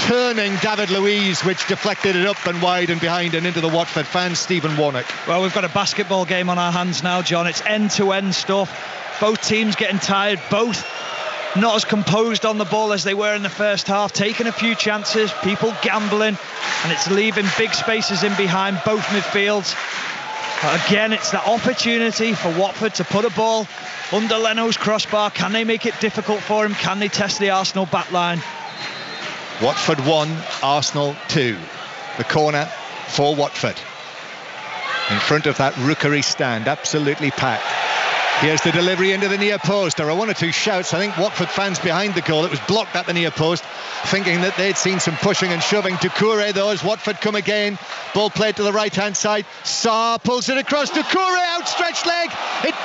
turning David Luiz, which deflected it up and wide and behind and into the Watford fans. Stephen Warnock. Well, we've got a basketball game on our hands now, John. It's end-to-end stuff. Both teams getting tired, both not as composed on the ball as they were in the first half, taking a few chances, people gambling, and it's leaving big spaces in behind both midfields. But again, it's that opportunity for Watford to put a ball under Leno's crossbar. Can they make it difficult for him? Can they test the Arsenal back line? Watford 1, Arsenal 2. The corner for Watford. In front of that Rookery stand, absolutely packed. Here's the delivery into the near post. There are 1 or 2 shouts. I think Watford fans behind the goal. It was blocked at the near post, thinking that they'd seen some pushing and shoving. Doucouré, though, as Watford come again. Ball played to the right-hand side. Sarr pulls it across. Doucouré, outstretched leg.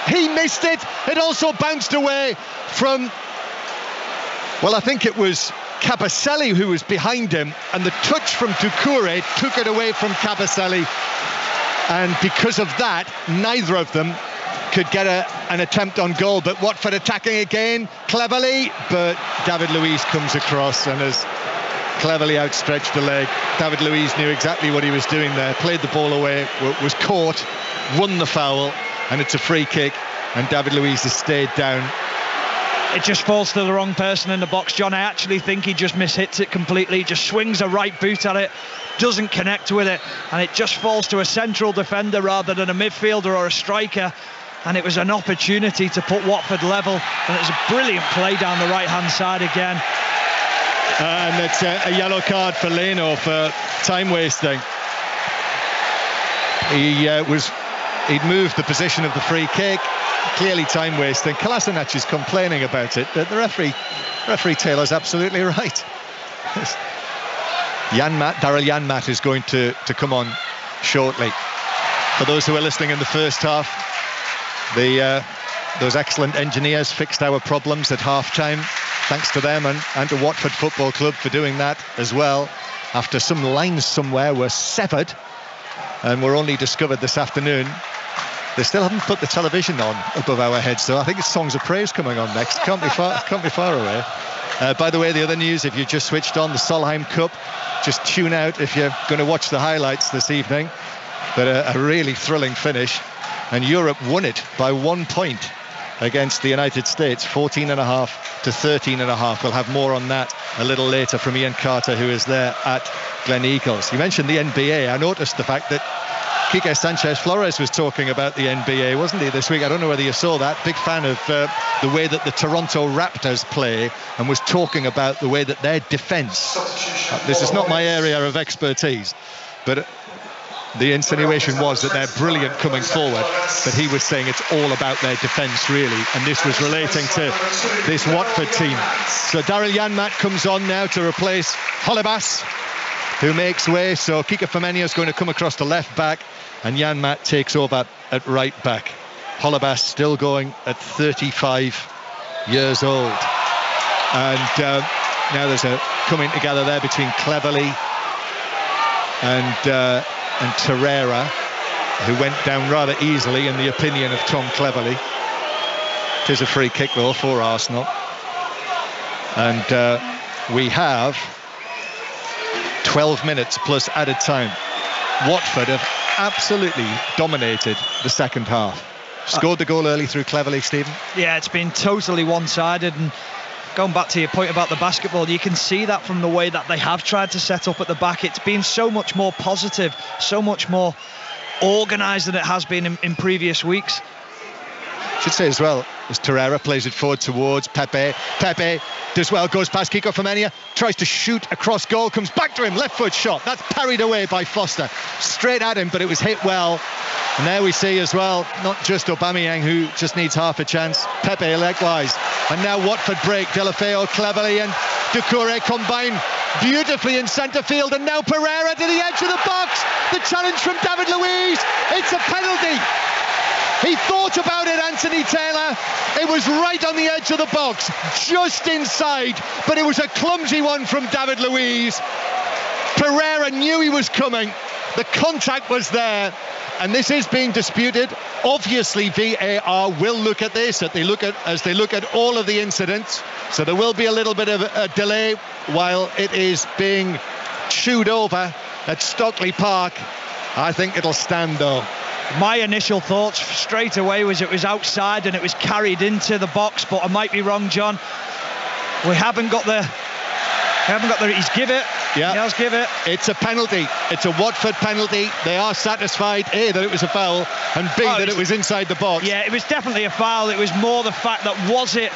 He missed it. It also bounced away from, well, I think it was Cabaselli who was behind him. And the touch from Doucouré took it away from Cabaselli. And because of that, neither of them could get an attempt on goal, but Watford attacking again cleverly, but David Luiz comes across and has cleverly outstretched a leg. David Luiz knew exactly what he was doing there, played the ball away, was caught, won the foul, and it's a free kick, and David Luiz has stayed down. It just falls to the wrong person in the box, John. I actually think he just mishits it completely, just swings a right boot at it, doesn't connect with it, and it just falls to a central defender rather than a midfielder or a striker. And it was an opportunity to put Watford level, and it was a brilliant play down the right-hand side again. And it's a yellow card for Leno for time wasting. He'd moved the position of the free kick, clearly time wasting. Kolasinac is complaining about it, but the referee Taylor's absolutely right. Daryl Janmat is going to come on shortly. For those who are listening in the first half, those excellent engineers fixed our problems at half-time. Thanks to them and to Watford Football Club for doing that as well. After some lines somewhere were severed and were only discovered this afternoon. They still haven't put the television on above our heads, so I think it's Songs of Praise coming on next. Can't be far away. By the way, the other news, if you just switched on the Solheim Cup, just tune out if you're going to watch the highlights this evening. But a really thrilling finish. And Europe won it by 1 point against the United States, 14.5 to 13.5. We'll have more on that a little later from Ian Carter, who is there at Glen Eagles. You mentioned the NBA. I noticed the fact that Quique Sanchez-Flores was talking about the NBA, wasn't he, this week? I don't know whether you saw that. Big fan of the way that the Toronto Raptors play, and was talking about the way that their defence. This is not my area of expertise, but the insinuation was that they're brilliant coming forward, but he was saying it's all about their defence, really, and this was relating to this Watford team. So Daryl Janmat comes on now to replace Holebas, who makes way. So Kika Femenia is going to come across the left back, and Janmat takes over at right back. Holebas still going at 35 years old. And now there's a coming together there between Cleverley and Torreira, who went down rather easily in the opinion of Tom Cleverley. It is a free kick though for Arsenal, and we have 12 minutes plus added time. Watford have absolutely dominated the second half. Scored the goal early through Cleverley, Stephen. Yeah, it's been totally one-sided, and going back to your point about the basketball, you can see that from the way that they have tried to set up at the back. It's been so much more positive, so much more organised than it has been in previous weeks. Should say as well, as Torreira plays it forward towards Pepe. Pepe does well, goes past Kiko Femenia, tries to shoot across goal, comes back to him, left foot shot. That's parried away by Foster. Straight at him, but it was hit well. And there we see as well, not just Aubameyang, who just needs half a chance. Pepe likewise. And now Watford break. Delafeu, Cleverley and Doucouré combine beautifully in centre field. And now Pereira to the edge of the box. The challenge from David Luiz. It's a penalty. He thought about it, Anthony Taylor. It was right on the edge of the box, just inside, but it was a clumsy one from David Luiz. Pereira knew he was coming. The contact was there, and this is being disputed. Obviously, VAR will look at this as they look at all of the incidents. So there will be a little bit of a delay while it is being chewed over at Stockley Park. I think it'll stand though. My initial thoughts straight away was it was outside and it was carried into the box, but I might be wrong, John. We haven't got the he's give it. Yeah. He has give it. It's a penalty. It's a Watford penalty. They are satisfied, A, that it was a foul, and B, that it was inside the box. Yeah, it was definitely a foul. It was more the fact that was it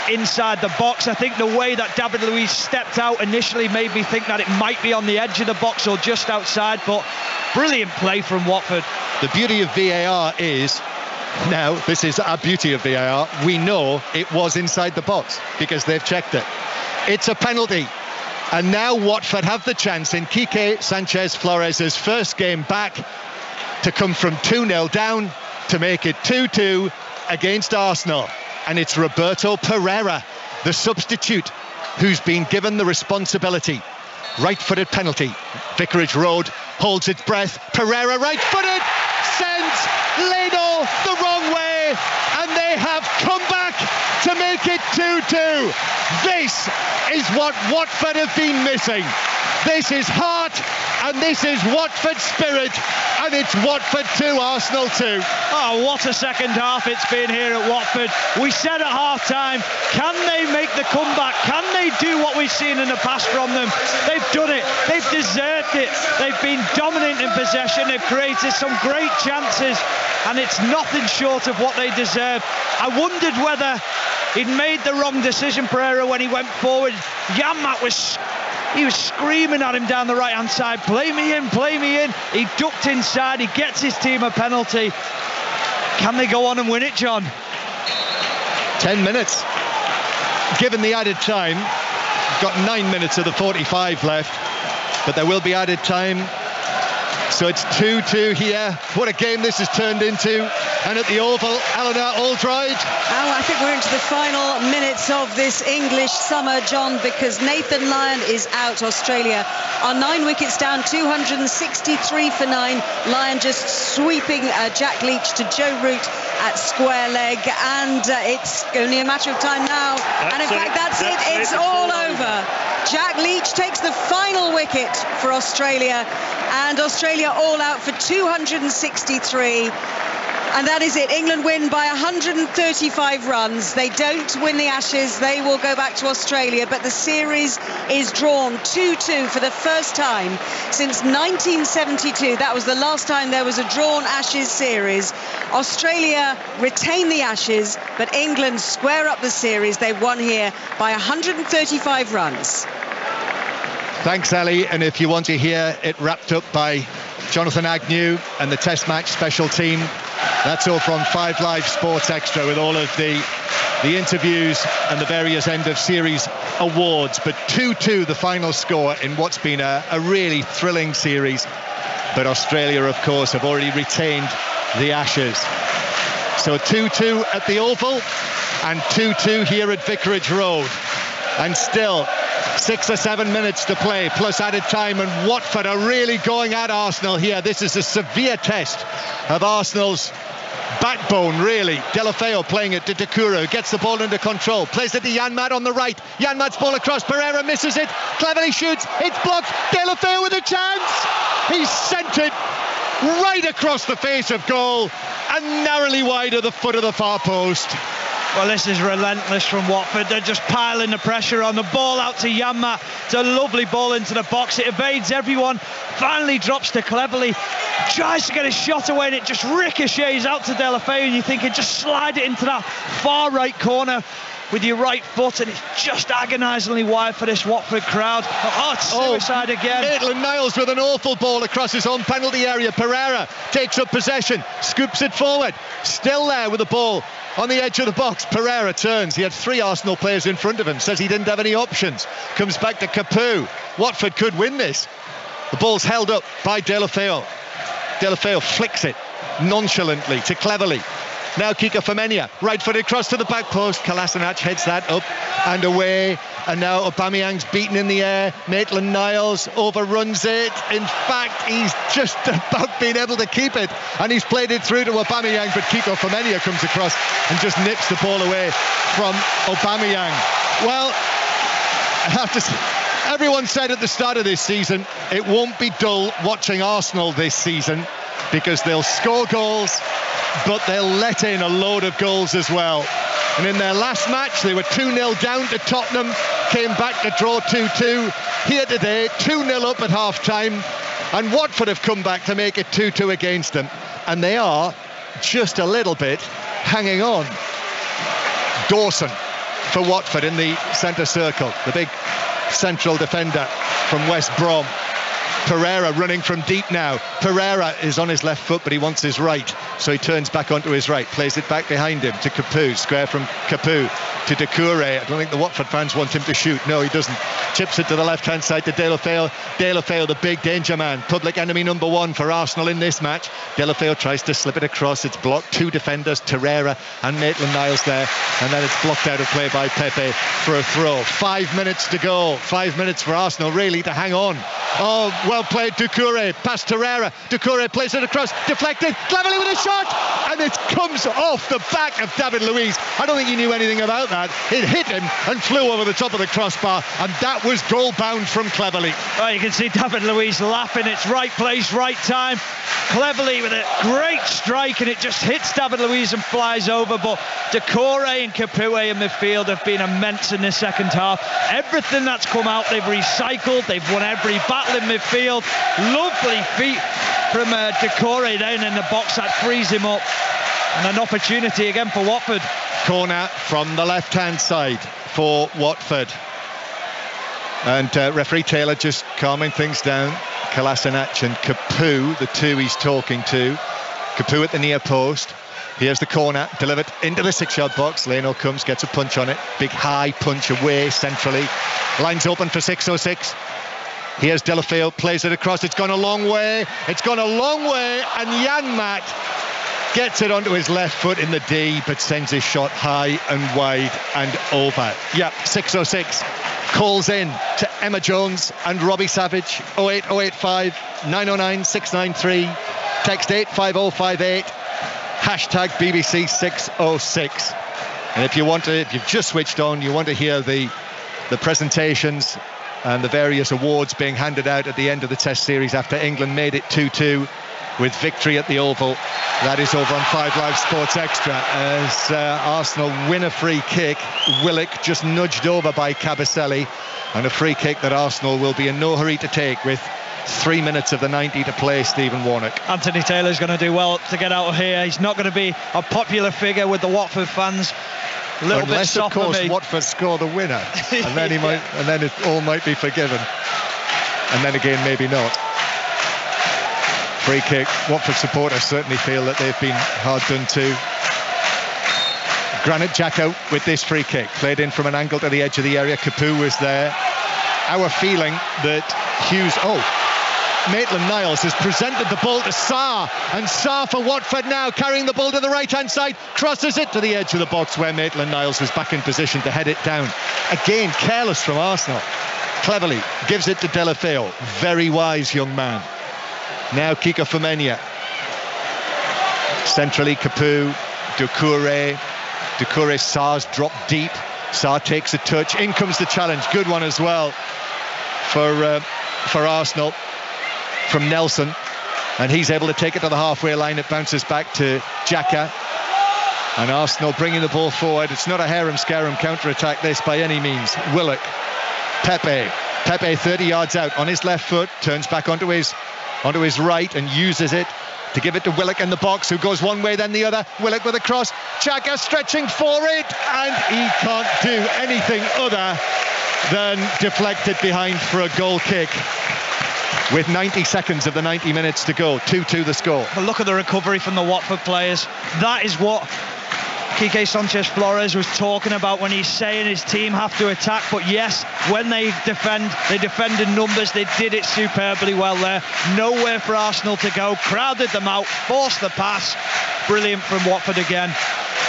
inside the box. I think the way that David Luiz stepped out initially made me think that it might be on the edge of the box or just outside, but brilliant play from Watford. The beauty of VAR is, now this is our beauty of VAR, we know it was inside the box because they've checked it. It's a penalty. And now Watford have the chance in Quique Sanchez Flores' first game back to come from 2-0 down to make it 2-2 against Arsenal. And it's Roberto Pereira, the substitute, who's been given the responsibility. Right-footed penalty. Vicarage Road holds its breath. Pereira right-footed, sends Leno the wrong way, and they have come back to make it 2-2. This is what Watford have been missing. This is heart, and this is Watford spirit, and it's Watford 2, Arsenal 2. Oh, what a second half it's been here at Watford. We said at half-time, can they make the comeback? Can they do what we've seen in the past from them? They've done it. They've deserved it. They've been dominant in possession. They've created some great chances, and it's nothing short of what they deserve. I wondered whether he'd made the wrong decision, Pereira, when he went forward. Janmaat was screaming at him down the right-hand side, play me in, play me in. He ducked inside, he gets his team a penalty. Can they go on and win it, John? 10 minutes. Given the added time, got 9 minutes of the 45 left, but there will be added time. So it's 2-2 here. What a game this has turned into. And at the Oval, Eleanor Aldride. Oh, I think we're into the final minutes of this English summer, John, because Nathan Lyon is out. Australia are 9 wickets down, 263 for 9. Lyon just sweeping Jack Leach to Joe Root at square leg, and it's only a matter of time now. And in fact, that's it. It's all over. Jack Leach takes the final wicket for Australia, and Australia all out for 263. And that is it. England win by 135 runs. They don't win the Ashes. They will go back to Australia. But the series is drawn 2-2 for the first time since 1972. That was the last time there was a drawn Ashes series. Australia retain the Ashes, but England square up the series. They won here by 135 runs. Thanks, Ali. And if you want to hear it wrapped up by Jonathan Agnew and the Test Match special team, that's all from 5 Live Sports Extra with all of the interviews and the various end of series awards. But 2-2 the final score in what's been a really thrilling series. But Australia, of course, have already retained the Ashes. So 2-2 at the Oval and 2-2 here at Vicarage Road. And still 6 or 7 minutes to play plus added time, and Watford are really going at Arsenal here. This is a severe test of Arsenal's backbone, really. Delafeu playing it to Doucouré, gets the ball under control, plays it to Janmaat on the right. Janmaat's ball across, Pereira misses it, Cleverley shoots, it's blocked, Delafeu with a chance. He sent it right across the face of goal, and narrowly wide of the foot of the far post. Well, this is relentless from Watford. They're just piling the pressure on. The ball out to Janmaat. It's a lovely ball into the box. It evades everyone. Finally drops to Cleverley. Tries to get a shot away and it just ricochets out to Deulofeu, and you're thinking just slide it into that far right corner with your right foot, and it's just agonisingly wide for this Watford crowd. Oh, it's suicide again. Maitland-Niles with an awful ball across his own penalty area. Pereira takes up possession, scoops it forward. Still there with the ball on the edge of the box. Pereira turns. He had 3 Arsenal players in front of him. Says he didn't have any options. Comes back to Capoue. Watford could win this. The ball's held up by Deulofeu. Deulofeu flicks it nonchalantly to Cleverley. Now Kiko Femenia, right-footed cross to the back post. Kolasinac heads that up and away. And now Aubameyang's beaten in the air. Maitland-Niles overruns it. In fact, he's just about been able to keep it. And he's played it through to Aubameyang, but Kiko Femenia comes across and just nips the ball away from Aubameyang. Well, I have to say, everyone said at the start of this season, it won't be dull watching Arsenal this season, because they'll score goals, but they'll let in a load of goals as well. And in their last match, they were 2-0 down to Tottenham, came back to draw 2-2. Here today, 2-0 up at half-time, and Watford have come back to make it 2-2 against them. And they are just a little bit hanging on. Dawson for Watford in the centre circle, the big central defender from West Brom. Pereira running from deep now. Pereira is on his left foot, but he wants his right, so he turns back onto his right, plays it back behind him to Capoue. Square from Capoue to Doucouré. I don't think the Watford fans want him to shoot. No, he doesn't. Chips it to the left-hand side to Deulofeu. Deulofeu, the big danger man, public enemy number 1 for Arsenal in this match. Deulofeu tries to slip it across. It's blocked. 2 defenders, Torreira and Maitland-Niles there, and then it's blocked out of play by Pepe for a throw. 5 minutes to go. 5 minutes for Arsenal really to hang on. Oh, well played, Doucouré, past Torreira. Doucouré plays it across, deflected, Cleverley with a shot, and it comes off the back of David Luiz. I don't think he knew anything about that. It hit him and flew over the top of the crossbar, and that was goal bound from Cleverley. Well, you can see David Luiz laughing. It's right place, right time. Cleverley with a great strike, and it just hits David Luiz and flies over. But Doucouré and Capoue in midfield have been immense in the second half. Everything that's come out, they've recycled. They've won every battle in midfield. Lovely feet from Doucouré down in the box that frees him up, and an opportunity again for Watford. Corner from the left-hand side for Watford, and referee Taylor just calming things down. Kolasinac and Capoue, the 2 he's talking to. Capoue at the near post. Here's the corner, delivered into the 6-yard box. Leno comes, gets a punch on it. Big high punch away centrally. Lines open for 606. Here's Deulofeu, plays it across. It's gone a long way. It's gone a long way, and Janmaat gets it onto his left foot in the D, but sends his shot high and wide and over. Yeah, 606 calls in to Emma Jones and Robbie Savage. 08085 909 693. Text 85058. Hashtag BBC 606. And if you've just switched on, you want to hear the presentations and the various awards being handed out at the end of the Test series after England made it 2-2 with victory at the Oval. That is over on 5 Live Sports Extra as Arsenal win a free kick. Willock just nudged over by Cabaselli, and a free kick that Arsenal will be in no hurry to take with 3 minutes of the 90 to play. Stephen Warnock. Anthony Taylor's going to do well to get out of here. He's not going to be a popular figure with the Watford fans. A little Unless, bit of course, Watford score the winner, and then then it all might be forgiven, and then again maybe not. Free kick. Watford supporters certainly feel that they've been hard done to. Granit Xhaka with this free kick, played in from an angle to the edge of the area. Capoue was there. Our feeling that Hughes. Maitland-Niles has presented the ball to Sarr, and Sarr for Watford now carrying the ball to the right-hand side, crosses it to the edge of the box where Maitland-Niles was back in position to head it down. Again, careless from Arsenal. Cleverley gives it to Deulofeu. Very wise young man. Now Kiko Femenia. Centrally Capoue, Doucouré. Sarr's dropped deep. Sarr takes a touch. In comes the challenge. Good one as well for Arsenal. From Nelson. and he's able to take it to the halfway line. It bounces back to Xhaka, and Arsenal bringing the ball forward. It's not a harem-scarum counter-attack this by any means. Willock, Pepe 30 yards out on his left foot, turns back onto his right and uses it to give it to Willock in the box, who goes one way then the other. Willock with a cross, Xhaka stretching for it, and he can't do anything other than deflect it behind for a goal kick with 90 seconds of the 90 minutes to go. 2-2 the score. But look at the recovery from the Watford players. That is what Quique Sanchez-Flores was talking about when he's saying his team have to attack. But yes, when they defend in numbers. They did it superbly well there. Nowhere for Arsenal to go. Crowded them out, forced the pass. Brilliant from Watford again.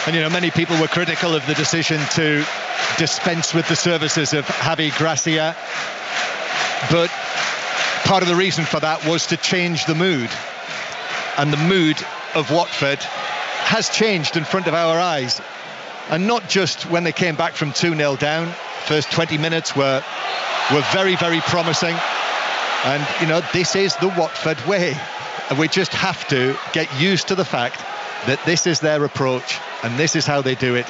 And many people were critical of the decision to dispense with the services of Javi Gracia, but part of the reason for that was to change the mood, and the mood of Watford has changed in front of our eyes, and not just when they came back from 2-0 down. First 20 minutes were very, very promising, and this is the Watford way, and we just have to get used to the fact that this is their approach and this is how they do it,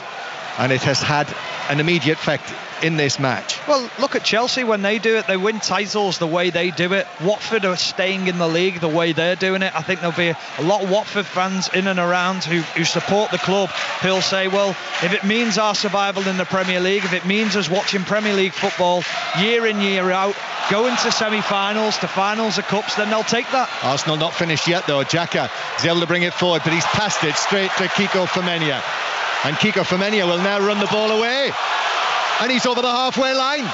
and it has had an immediate effect in this match. Well, look at Chelsea when they do it. They win titles the way they do it. Watford are staying in the league the way they're doing it. I think there'll be a lot of Watford fans in and around who support the club who'll say, well, if it means our survival in the Premier League, if it means us watching Premier League football year in, year out, going to semi-finals, to finals of cups, then they'll take that. Arsenal not finished yet though. Xhaka is able to bring it forward, but he's passed it straight to Kiko Femenia. And Kiko Femenia will now run the ball away. And he's over the halfway line.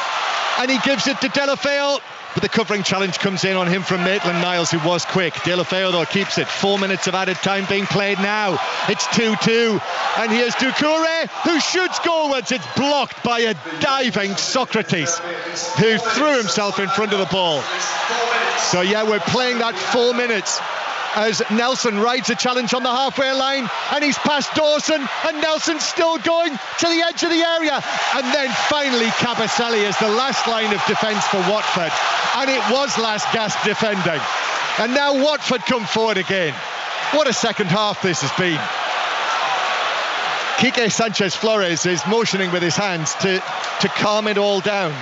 And he gives it to Deulofeu. But the covering challenge comes in on him from Maitland-Niles, who was quick. Deulofeu, though, keeps it. 4 minutes of added time being played now. It's 2-2. And here's Doucouré, who shoots goalwards. It's blocked by a diving Socrates, who threw himself in front of the ball. So, yeah, we're playing that 4 minutes as Nelson rides a challenge on the halfway line, and he's past Dawson, and Nelson's still going to the edge of the area, and then finally Cabaselli is the last line of defence for Watford, and it was last gasp defending, and now Watford come forward again. What a second half this has been. Quique Sanchez-Flores is motioning with his hands to calm it all down.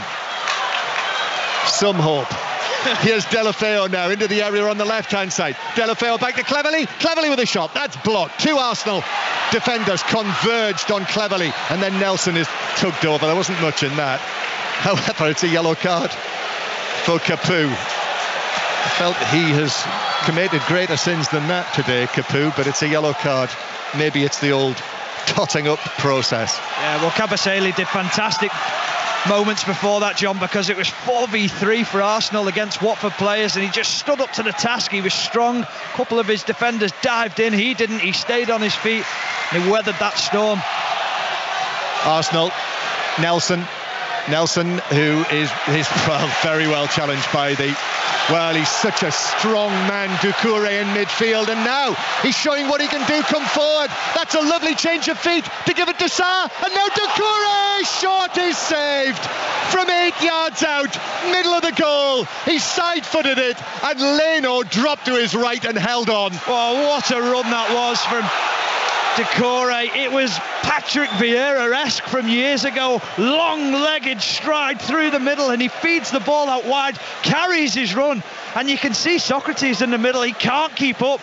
Some hope. Here's Deulofeu now into the area on the left-hand side. Deulofeu back to Cleverley with a shot. That's blocked. Two Arsenal defenders converged on Cleverley, and then Nelson is tugged over. There wasn't much in that. However, it's a yellow card for Capoue. I felt he has committed greater sins than that today, Capoue, but it's a yellow card. Maybe it's the old totting up process. Yeah, well, Cabaselli did fantastic moments before that, John, because it was 4v3 for Arsenal against Watford players, and he just stood up to the task. He was strong. A couple of his defenders dived in. He didn't. He stayed on his feet and he weathered that storm. Arsenal, Nelson, who is very well challenged by he's such a strong man, Doucouré in midfield, and now he's showing what he can do. Come forward. That's a lovely change of feet to give it to Sarr, and now Doucouré, shot is saved from 8 yards out, middle of the goal. He side-footed it, and Leno dropped to his right and held on. Oh, what a run that was from Doucouré. It was Patrick Vieira-esque from years ago. Long-legged stride through the middle, and he feeds the ball out wide, carries his run, and you can see Socrates in the middle. He can't keep up.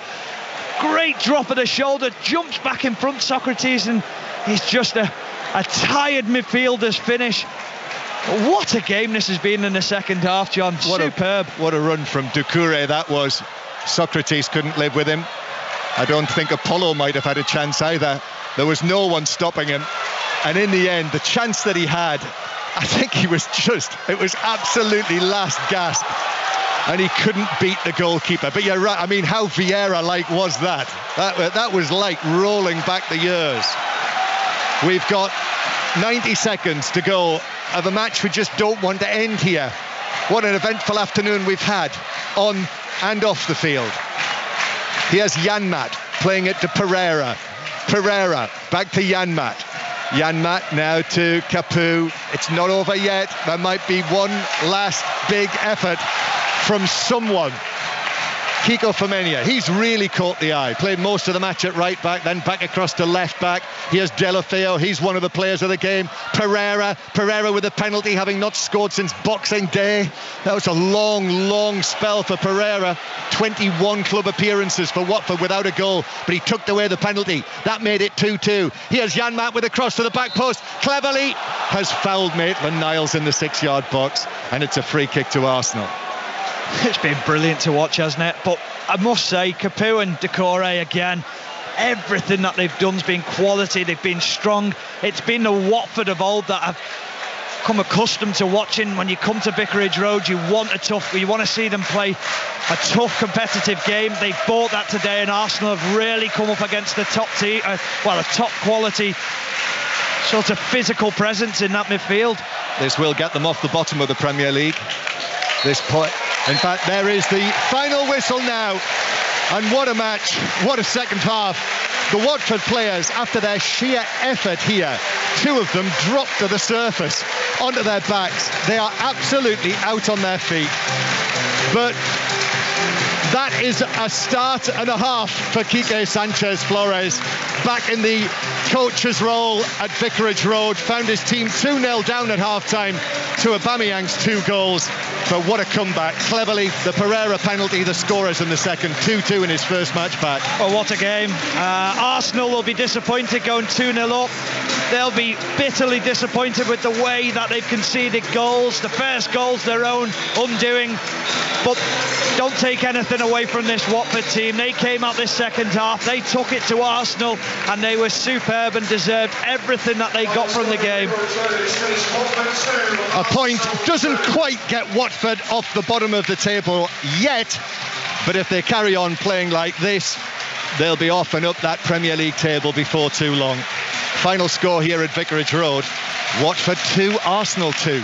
Great drop of the shoulder, jumps back in front, Socrates, and he's just a tired midfielder's finish. What a game this has been in the second half, John. Superb. What a run from Doucouré that was. Socrates couldn't live with him. I don't think Apollo might have had a chance either. There was no one stopping him. And in the end, the chance that he had, I think it was absolutely last gasp. And he couldn't beat the goalkeeper. But you're right, I mean, how Vieira-like was that? That was like rolling back the years. We've got 90 seconds to go of a match we just don't want to end here. What an eventful afternoon we've had on and off the field. Here's Janmat playing it to Pereira. Pereira back to Janmat. Janmat now to Capoue. It's not over yet. There might be one last big effort from someone. Kiko Femenia, he's really caught the eye. Played most of the match at right back, then back across to left back. Here's Delafeo, he's one of the players of the game. Pereira with a penalty, having not scored since Boxing Day. That was a long spell for Pereira. 21 club appearances for Watford without a goal, but he took away the penalty. That made it 2-2. Here's Janmaat with a cross to the back post. Cleverly has fouled Maitland-Niles in the 6-yard box, and it's a free kick to Arsenal. It's been brilliant to watch, hasn't it? But I must say, Capoue and Decore again, everything that they've done has been quality. They've been strong. It's been the Watford of old that I've come accustomed to watching. When you come to Vicarage Road, you want to see them play a tough, competitive game. They bought that today, and Arsenal have really come up against the top team, a top quality sort of physical presence in that midfield. This will get them off the bottom of the Premier League. This point. In fact, there is the final whistle now. And what a match, what a second half. The Watford players, after their sheer effort here, 2 of them dropped to the surface onto their backs. They are absolutely out on their feet. But that is a start and a half for Quique Sanchez-Flores. Back in the coach's role at Vicarage Road, found his team 2-0 down at half-time to Aubameyang's 2 goals. But what a comeback. Cleverly, the Pereira penalty, the scorers in the second, 2-2 in his first match back. Oh, what a game. Arsenal will be disappointed going 2-0 up. They'll be bitterly disappointed with the way that they've conceded goals. The first goal's their own undoing. But don't take anything away from this Watford team. They came out this second half, they took it to Arsenal, and they were superb and deserved everything that they got from the game. A point doesn't quite get Watford off the bottom of the table yet, but if they carry on playing like this, they'll be off and up that Premier League table before too long. Final score here at Vicarage Road, Watford 2, Arsenal 2.